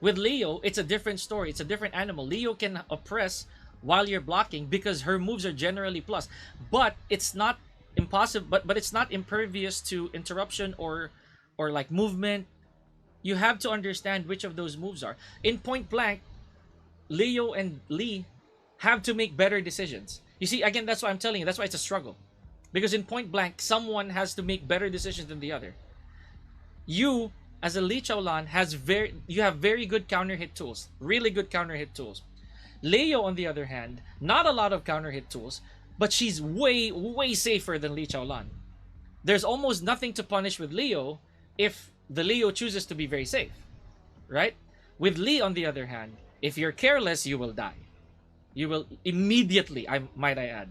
S1: With Leo, it's a different story. It's a different animal. Leo can oppress while you're blocking because her moves are generally plus. But it's not impossible. But it's not impervious to interruption or like movement. You have to understand which of those moves are. In point blank, Leo and Lee have to make better decisions. You see, again, that's why I'm telling you. That's why it's a struggle. Because in point blank, someone has to make better decisions than the other. You, as a Lee Chaolan, you have very good counter hit tools. Really good counter hit tools. Leo, on the other hand, not a lot of counter hit tools, but she's way, way safer than Lee Chaolan. There's almost nothing to punish with Leo if the Leo chooses to be very safe. Right? With Lee, on the other hand, if you're careless, you will die. You will immediately, might I add.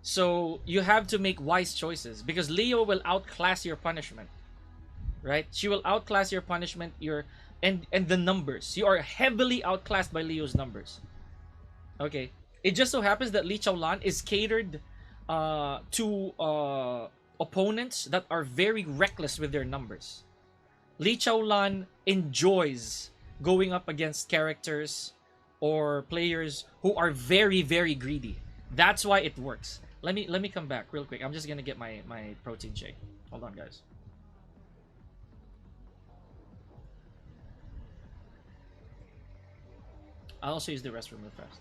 S1: So you have to make wise choices because Leo will outclass your punishment. Right? She will outclass your punishment, and the numbers. You are heavily outclassed by Leo's numbers. Okay. It just so happens that Lee Chaolan is catered to opponents that are very reckless with their numbers. Lee Chaolan enjoys going up against characters or players who are very, very greedy. That's why it works. Let me come back real quick. I'm just gonna get my protein shake. Hold on, guys. I'll also use the restroom real fast.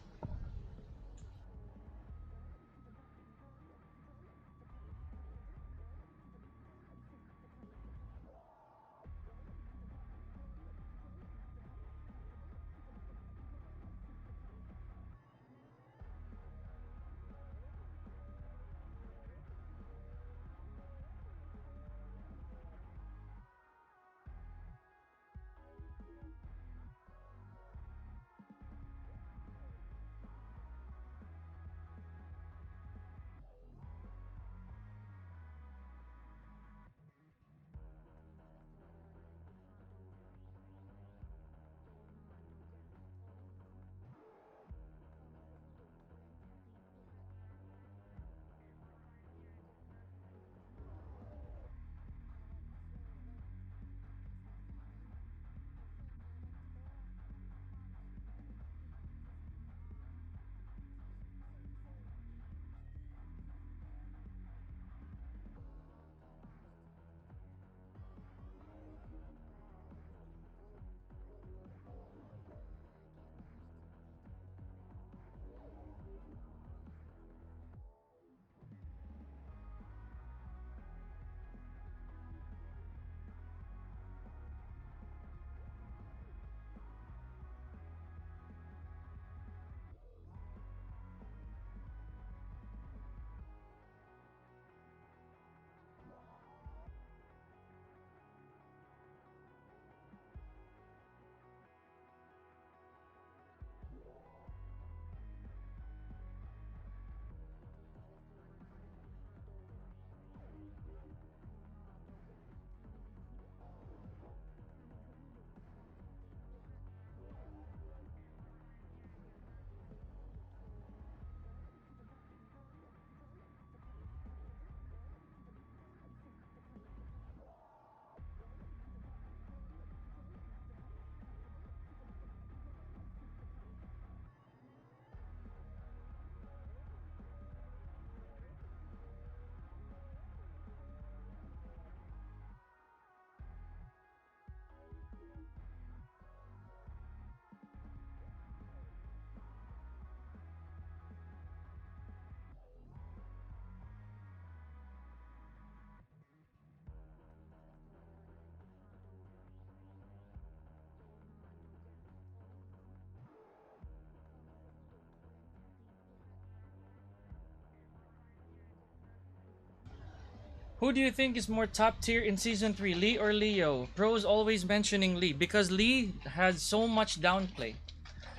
S1: Who do you think is more top tier in season 3, Lee or Leo? Pros always mentioning Lee because Lee has so much downplay.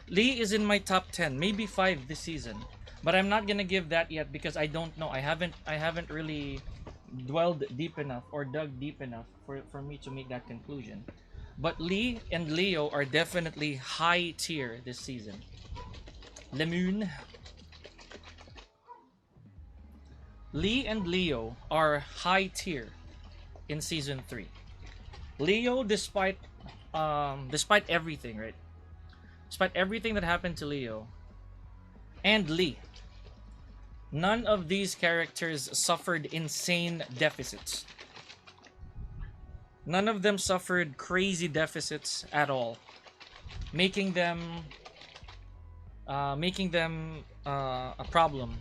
S1: Lee is in my top 10, maybe 5 this season. But I'm not gonna give that yet because I don't know. I haven't really dwelled deep enough or dug deep enough for me to make that conclusion. But Lee and Leo are definitely high tier this season. Lemon. Lee and Leo are high tier in season 3. Leo, despite everything, right? Despite everything that happened to Leo and Lee, none of these characters suffered insane deficits. None of them suffered crazy deficits at all, making them a problem.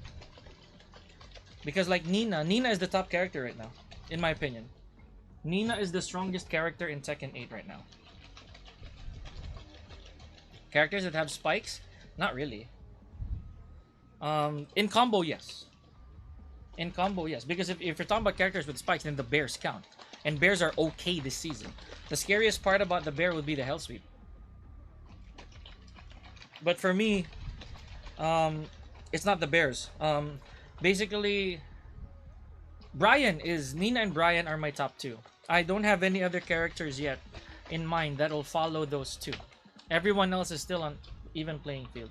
S1: Because like Nina is the top character right now, in my opinion. Nina is the strongest character in Tekken 8 right now. Characters that have spikes? Not really. In combo, yes. In combo, yes. Because if you're talking about characters with spikes, then the bears count. And bears are okay this season. The scariest part about the bear would be the hell sweep. But for me, it's not the bears. Basically, Nina and Brian are my top 2. I don't have any other characters yet in mind that'll follow those 2. Everyone else is still on even playing field.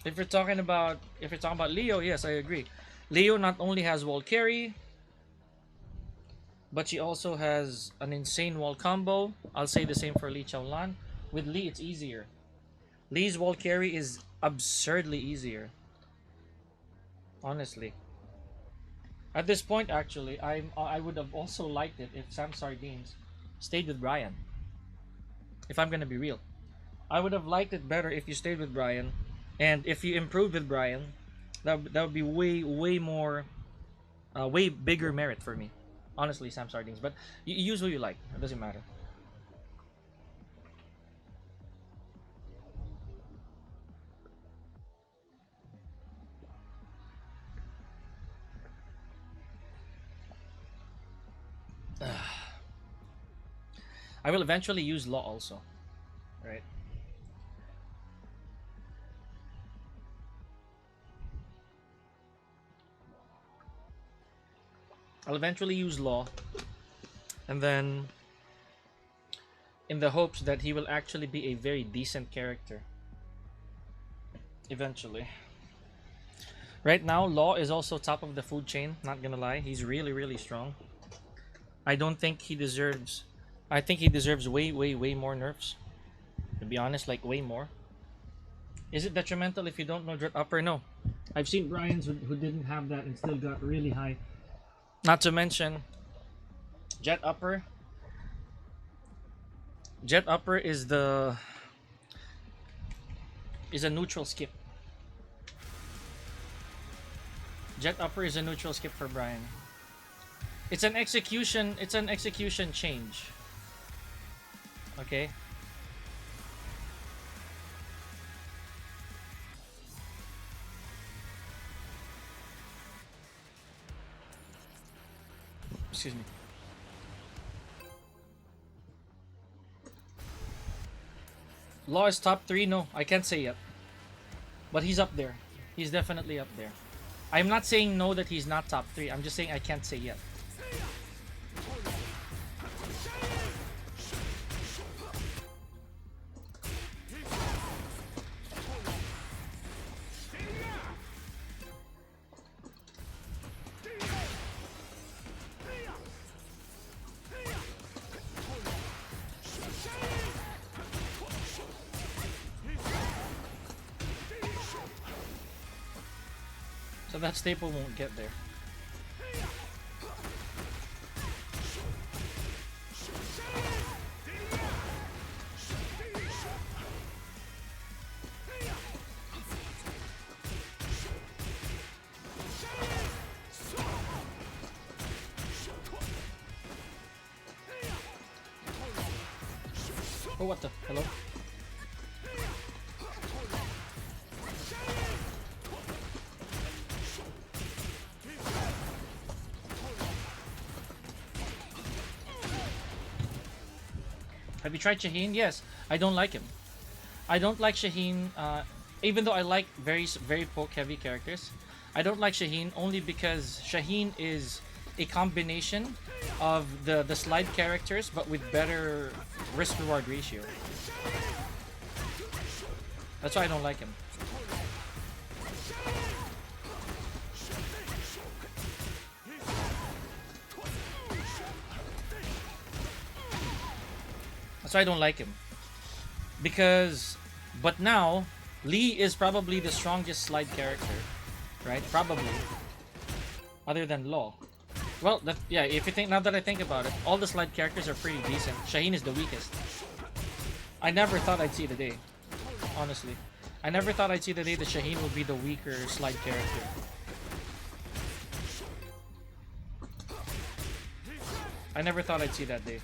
S1: If you're talking about Leo, yes, I agree. Leo not only has wall carry, but she also has an insane wall combo. I'll say the same for Lee Chaolan. With Lee, it's easier. Lee's wall carry is absurdly easier. Honestly. At this point, actually, I would have also liked it if Sam Sardines stayed with Brian. If I'm gonna be real, I would have liked it better if you stayed with Brian, and if you improved with Brian, that would be way more, way bigger merit for me. Honestly, Sam Sardines, but you use who you like. It doesn't matter. I will eventually use Law also, right? I'll eventually use Law, and then in the hopes that he will actually be a very decent character. Eventually. Right now, Law is also top of the food chain, not gonna lie. He's really strong. I don't think he deserves... I think he deserves way more nerfs. To be honest, like way more. Is it detrimental if you don't know Jet Upper? No. I've seen Brian's who didn't have that and still got really high. Not to mention, Jet Upper. Jet Upper is a neutral skip. Jet Upper is a neutral skip for Brian. It's an execution change. Okay? Excuse me. Law is top 3? No, I can't say yet. But he's up there. He's definitely up there. I'm not saying no that he's not top 3. I'm just saying I can't say yet. So that staple won't get there. Oh, what the? Hello? Have you tried Shaheen? Yes. I don't like him. I don't like Shaheen, even though I like very poke heavy characters. I don't like Shaheen only because Shaheen is a combination of the slide characters but with better risk reward ratio. That's why I don't like him. That's why I don't like him. Because, but now, Lee is probably the strongest slide character, right? Probably, other than Law. Well, yeah. If you think now that I think about it, all the slide characters are pretty decent. Shaheen is the weakest. I never thought I'd see the day, honestly. I never thought I'd see the day that Shaheen would be the weaker slide character. I never thought I'd see that day.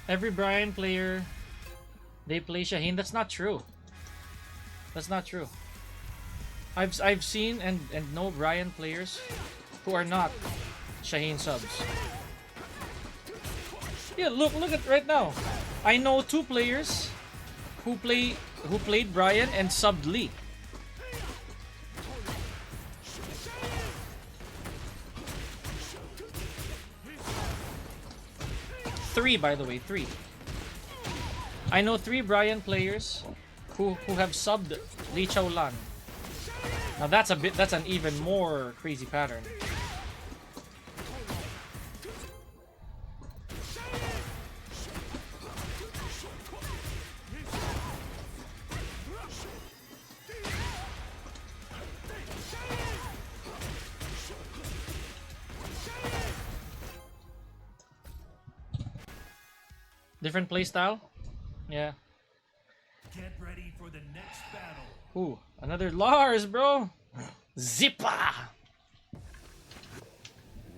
S1: Every Brian player, they play Shaheen. That's not true. That's not true. I've seen and know Brian players who are not Shaheen subs. Yeah, look at right now. I know 2 players who played Brian and subbed Lee. Three, by the way, 3. I know 3 Brian players who have subbed Lee Chaolan. Now that's an even more crazy pattern. Different playstyle? Yeah.
S2: Get ready for the next battle.
S1: Ooh, another Lars, bro! Zippa!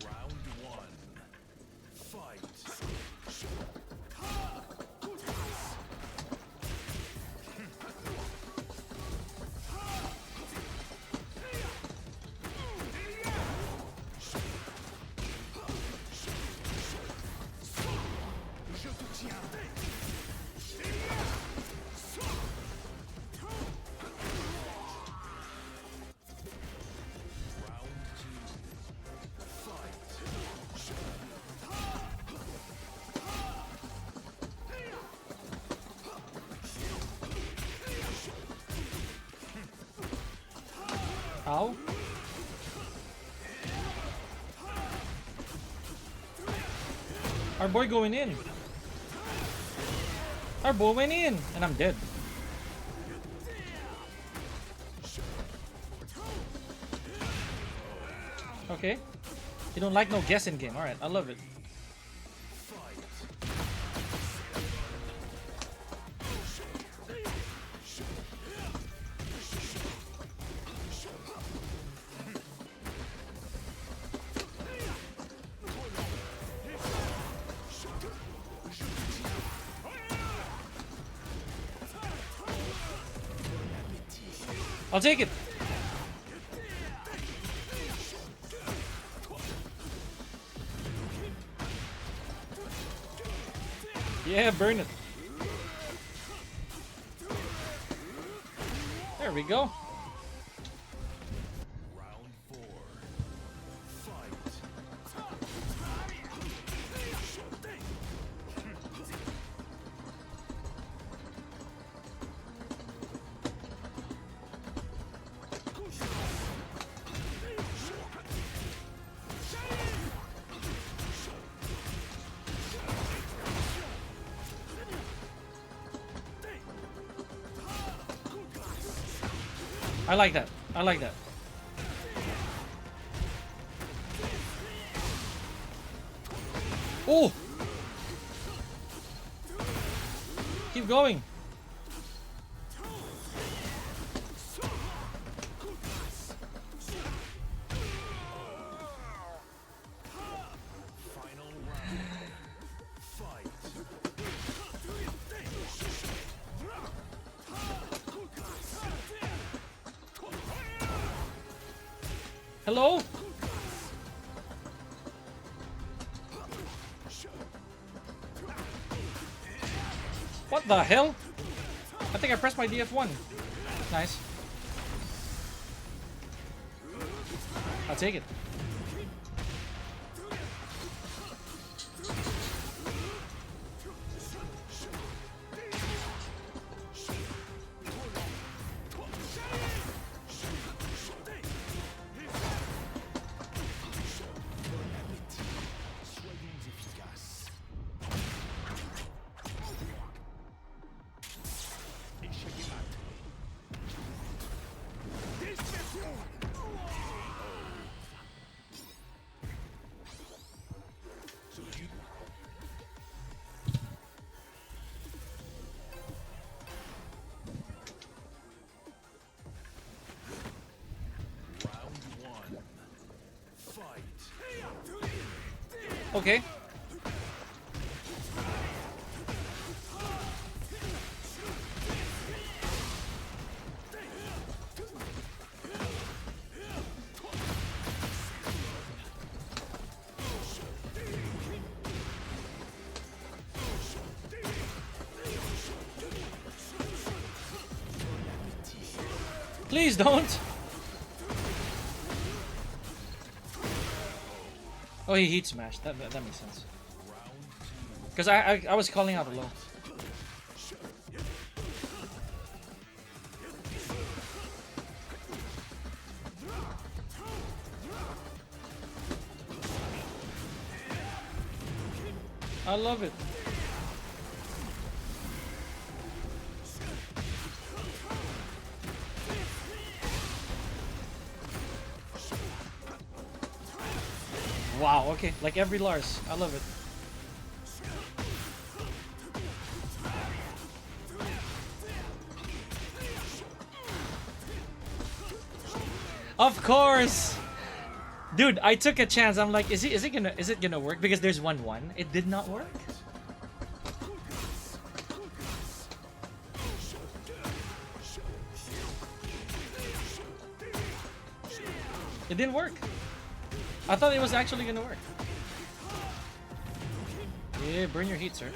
S2: Round 1. Fight.
S1: Ow. Our boy going in. Our boy went in. And I'm dead. Okay. You don't like no guessing game. Alright, I love it. I'll take it. Yeah, burn it. There we go.
S2: Round 4. Fight.
S1: I like that. I like that. Oh! Keep going.
S2: Final round. Fight.
S1: Hello? What the hell? I think I pressed my DF1. Nice. I'll take it.
S2: Soyons efficaces. Échec et mat. Dispersion. Solitude. Round one. Fight.
S1: Okay. Please don't. Oh, he heat smashed. That makes sense. Because I was calling out a low. I love it. Wow, okay. Like every Lars. I love it. Of course! Dude, I took a chance. I'm like, is it gonna work? Because there's 1-1. It did not work. It didn't work. I thought it was actually gonna work. Yeah, burn your heat, sir.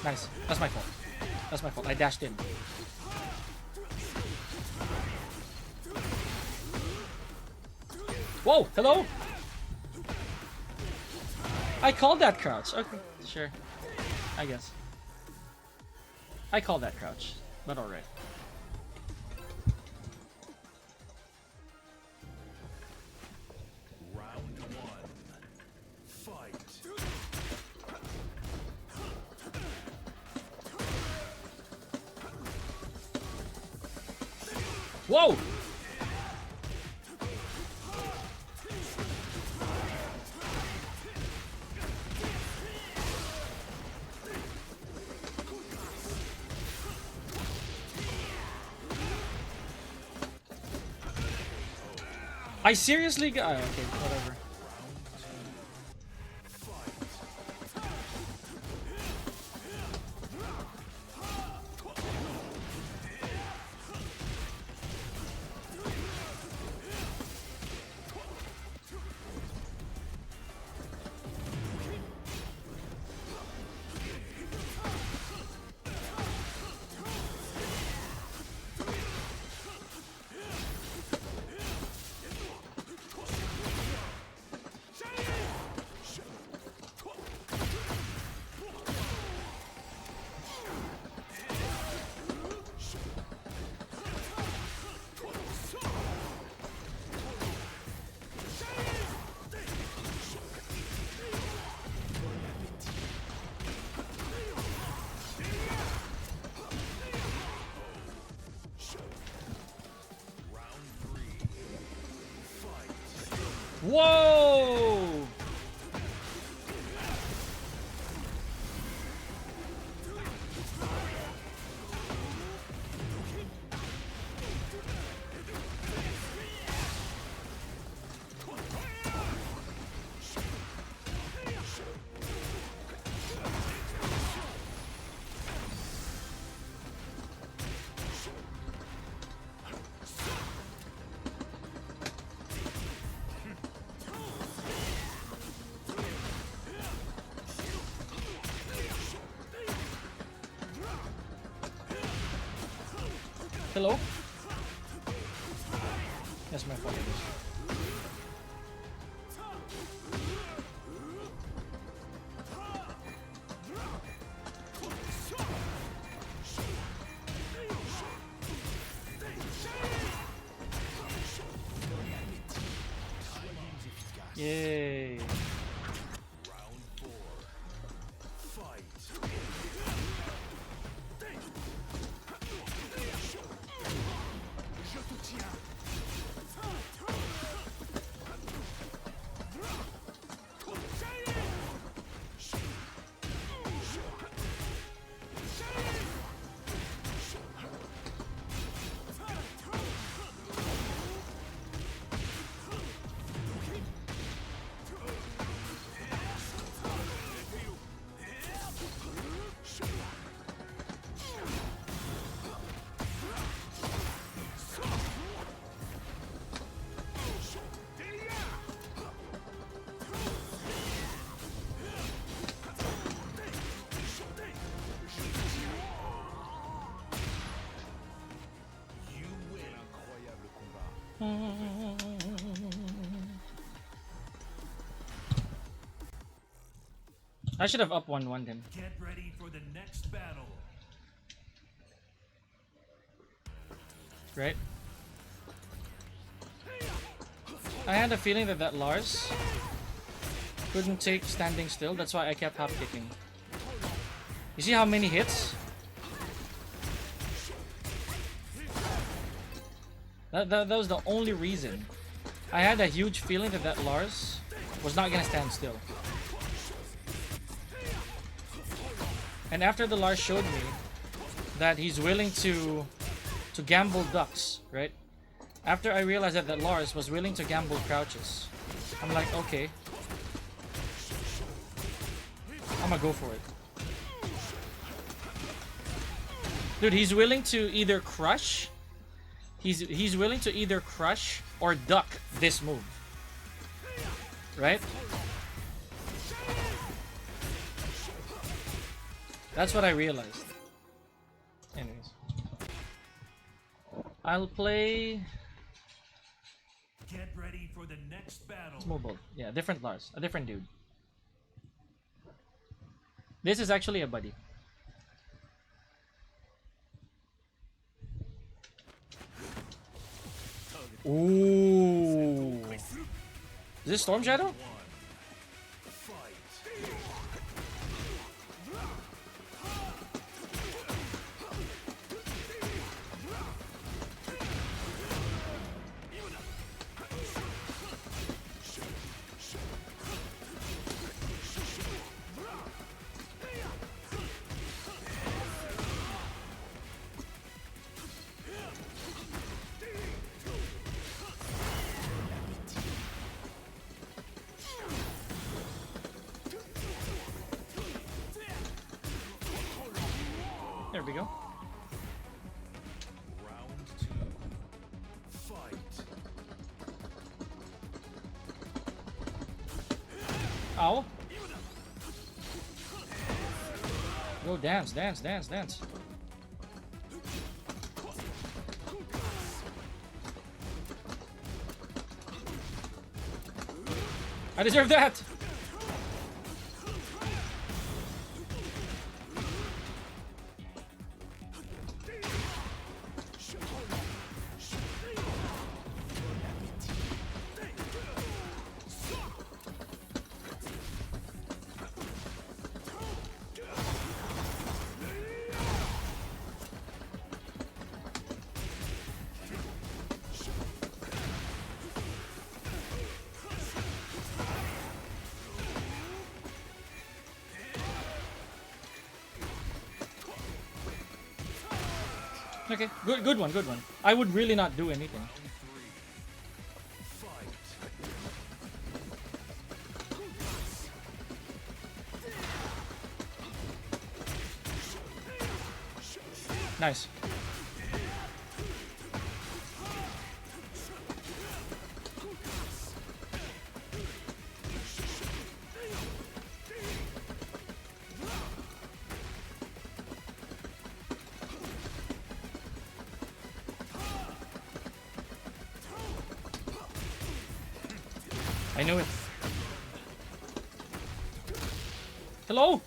S1: Nice. That's my fault. That's my fault. I dashed in. Whoa! Hello! I called that crouch. Okay, sure. I guess. I called that crouch, but alright.
S2: Round one. Fight.
S1: Whoa! I seriously got. Okay, whatever. Whoa! Hello? That's my fault. Yay.
S2: Round 4. Fight. Je te tiens.
S1: I should have up 1-1 him.
S2: Get ready for the next battle.
S1: Right? I had a feeling that Lars couldn't take standing still. That's why I kept half kicking. You see how many hits? That was the only reason. I had a huge feeling that Lars was not gonna stand still. And after the Lars showed me that he's willing to gamble ducks, right? After I realized that Lars was willing to gamble crouches, I'm like, okay, I'm gonna go for it. Dude, he's willing to either crush, he's willing to either crush or duck this move, right? That's what I realized. Anyways, I'll play.
S2: Get ready for the next battle.
S1: Mobile. Yeah, different Lars. A different dude. This is actually a buddy. Ooh. Is this Storm Shadow? There we go.
S2: Round 2. Fight.
S1: Ow. Go dance, dance, dance, dance. I deserve that! Okay, good one, good one. I would really not do anything. Nice. I knew it. Hello?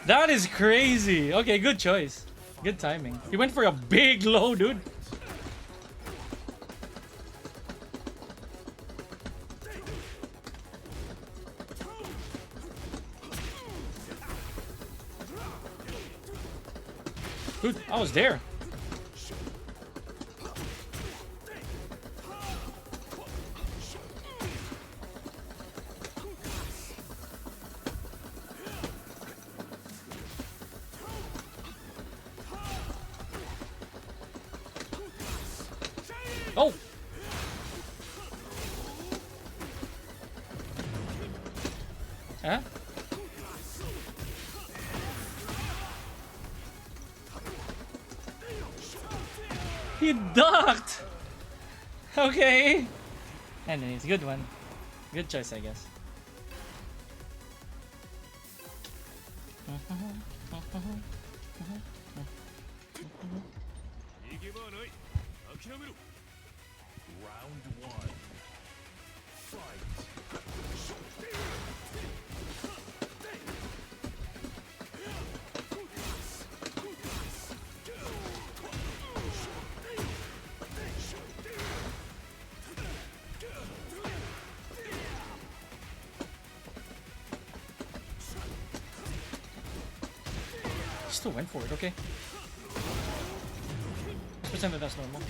S1: That is crazy. Okay, good choice. Good timing. He went for a big low, dude. Dude, I was there. Oh! Huh? He ducked! Okay. Anyways, good one. Good choice, I guess.
S2: Round one. Fight.
S1: Still went for it, okay. Let's pretend that that's normal.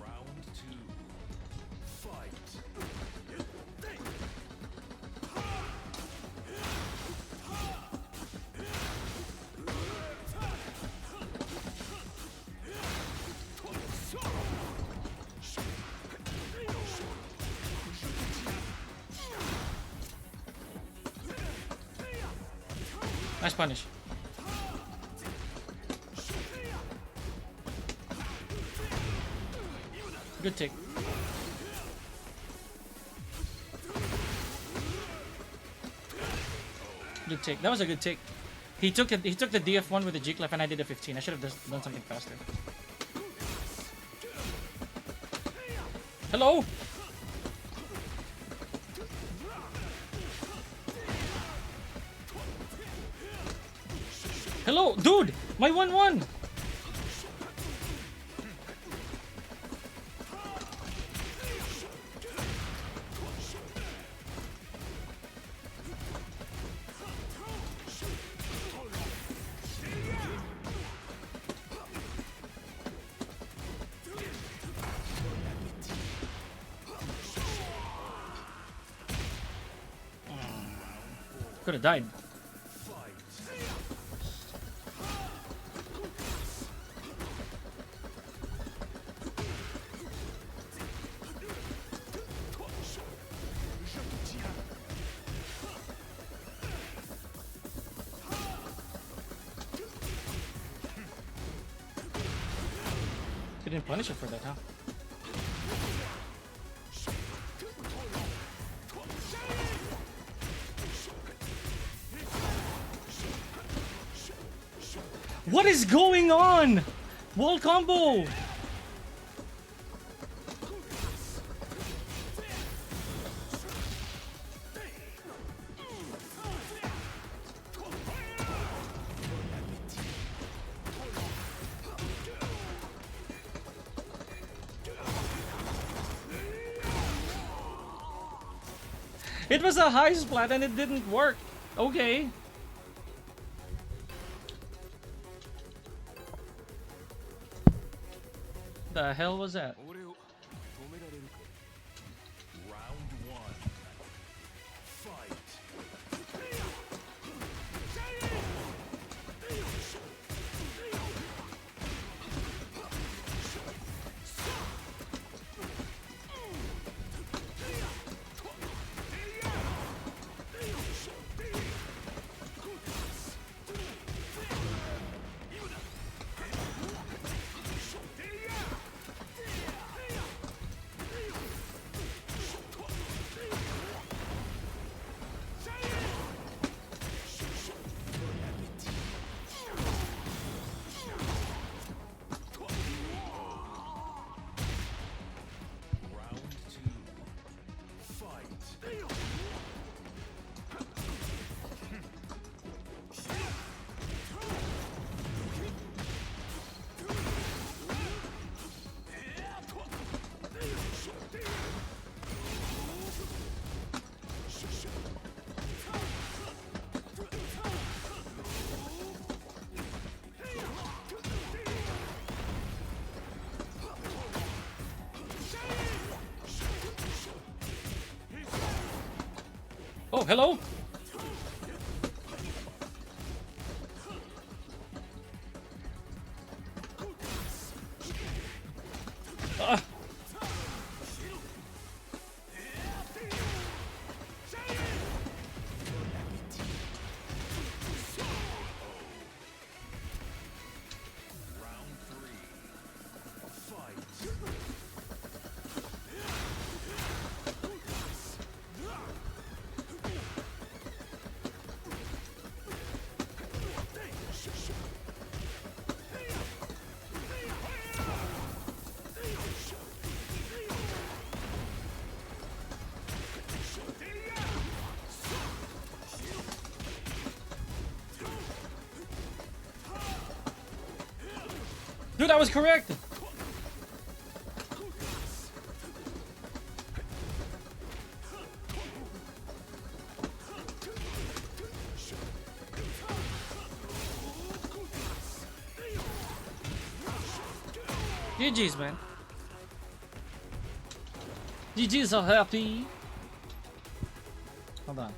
S2: Round two. Fight.
S1: Nice punish. Good take. Good take. That was a good take. He took it. He took the DF1 with the G clip, and I did a 15. I should have done something faster. Hello. Hello, dude. My 1-1. Could have died. He didn't punish it for that, huh? What is going on? Wall combo! It was a high splat and it didn't work. Okay. The hell was that?
S2: 俺を止められるか。Round one. Fight. Round two. Fight.
S1: Oh, hello? Ah.
S2: Round three. Fight.
S1: Dude, I was correct! GG's, man. GG's so happy. Hold on.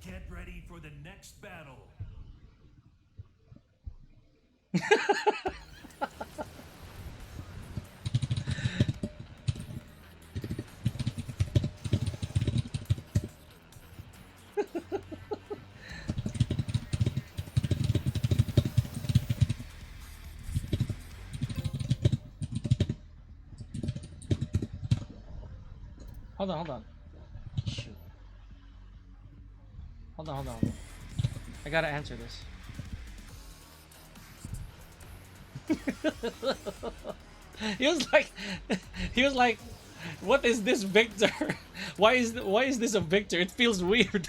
S2: Get ready for the next battle.
S1: Hold on. Shoot. Hold on. I gotta answer this. he was like, what is this Victor? Why is this a Victor? It feels weird.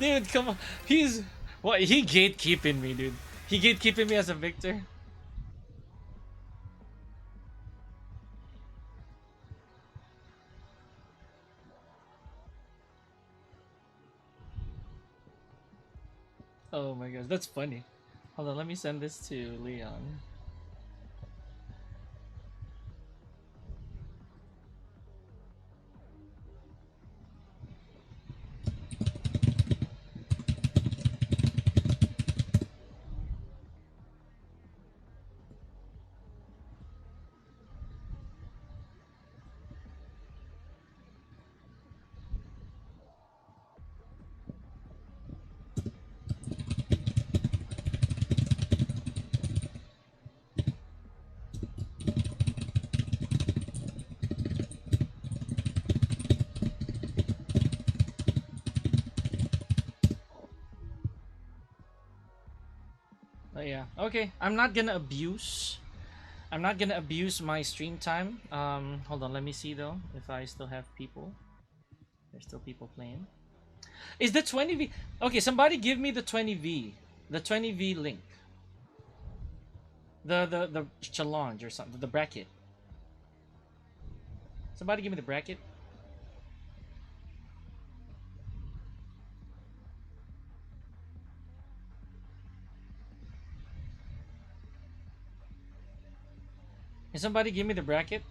S1: Dude, come on. He gatekeeping me, dude. He gatekeeping me as a Victor. Oh my gosh, that's funny. Hold on, let me send this to Leon. Okay, I'm not gonna abuse. I'm not gonna abuse my stream time. Hold on, let me see though if I still have people. There's still people playing. Is the 20V? Okay, somebody give me the 20V, the 20V link, the challenge or something, the bracket. Somebody give me the bracket. Can somebody give me the bracket?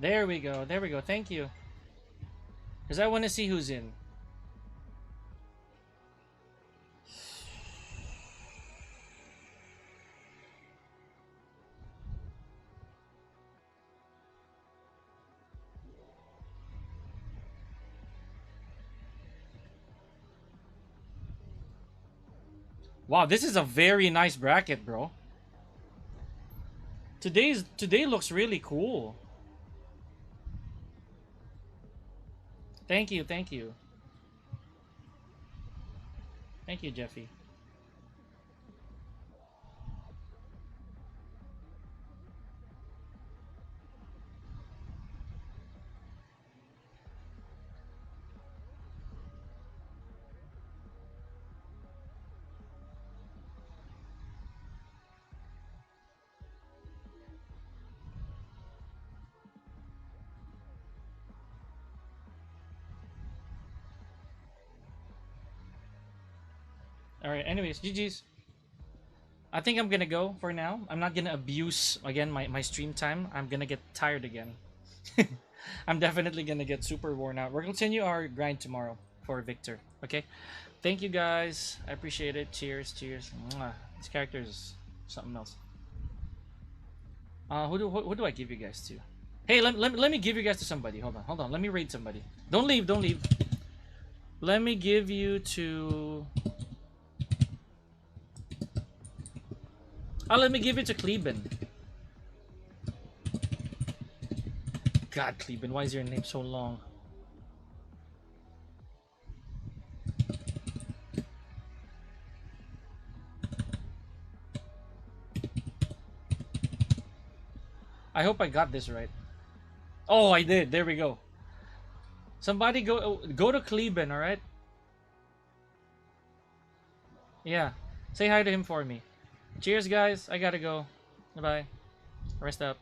S1: There we go. There we go. Thank you. Because I want to see who's in. Wow, this is a very nice bracket, bro. Today looks really cool. Thank you, thank you. Thank you, Jeffy. Alright, anyways, GG's. I think I'm gonna go for now. I'm not gonna abuse again my stream time. I'm gonna get tired again. I'm definitely gonna get super worn out. We're gonna continue our grind tomorrow for Victor. Okay? Thank you guys. I appreciate it. Cheers, cheers. Mwah. This character is something else. Who do I give you guys to? Hey, let me give you guys to somebody. Hold on. Let me raid somebody. Don't leave, don't leave. Let me give you to... Oh, let me give it to Kleben. God, Kleben, why is your name so long? I hope I got this right. Oh, I did. There we go. Somebody go to Kleben, all right? Yeah. Say hi to him for me. Cheers, guys. I gotta go. Bye-bye. Rest up.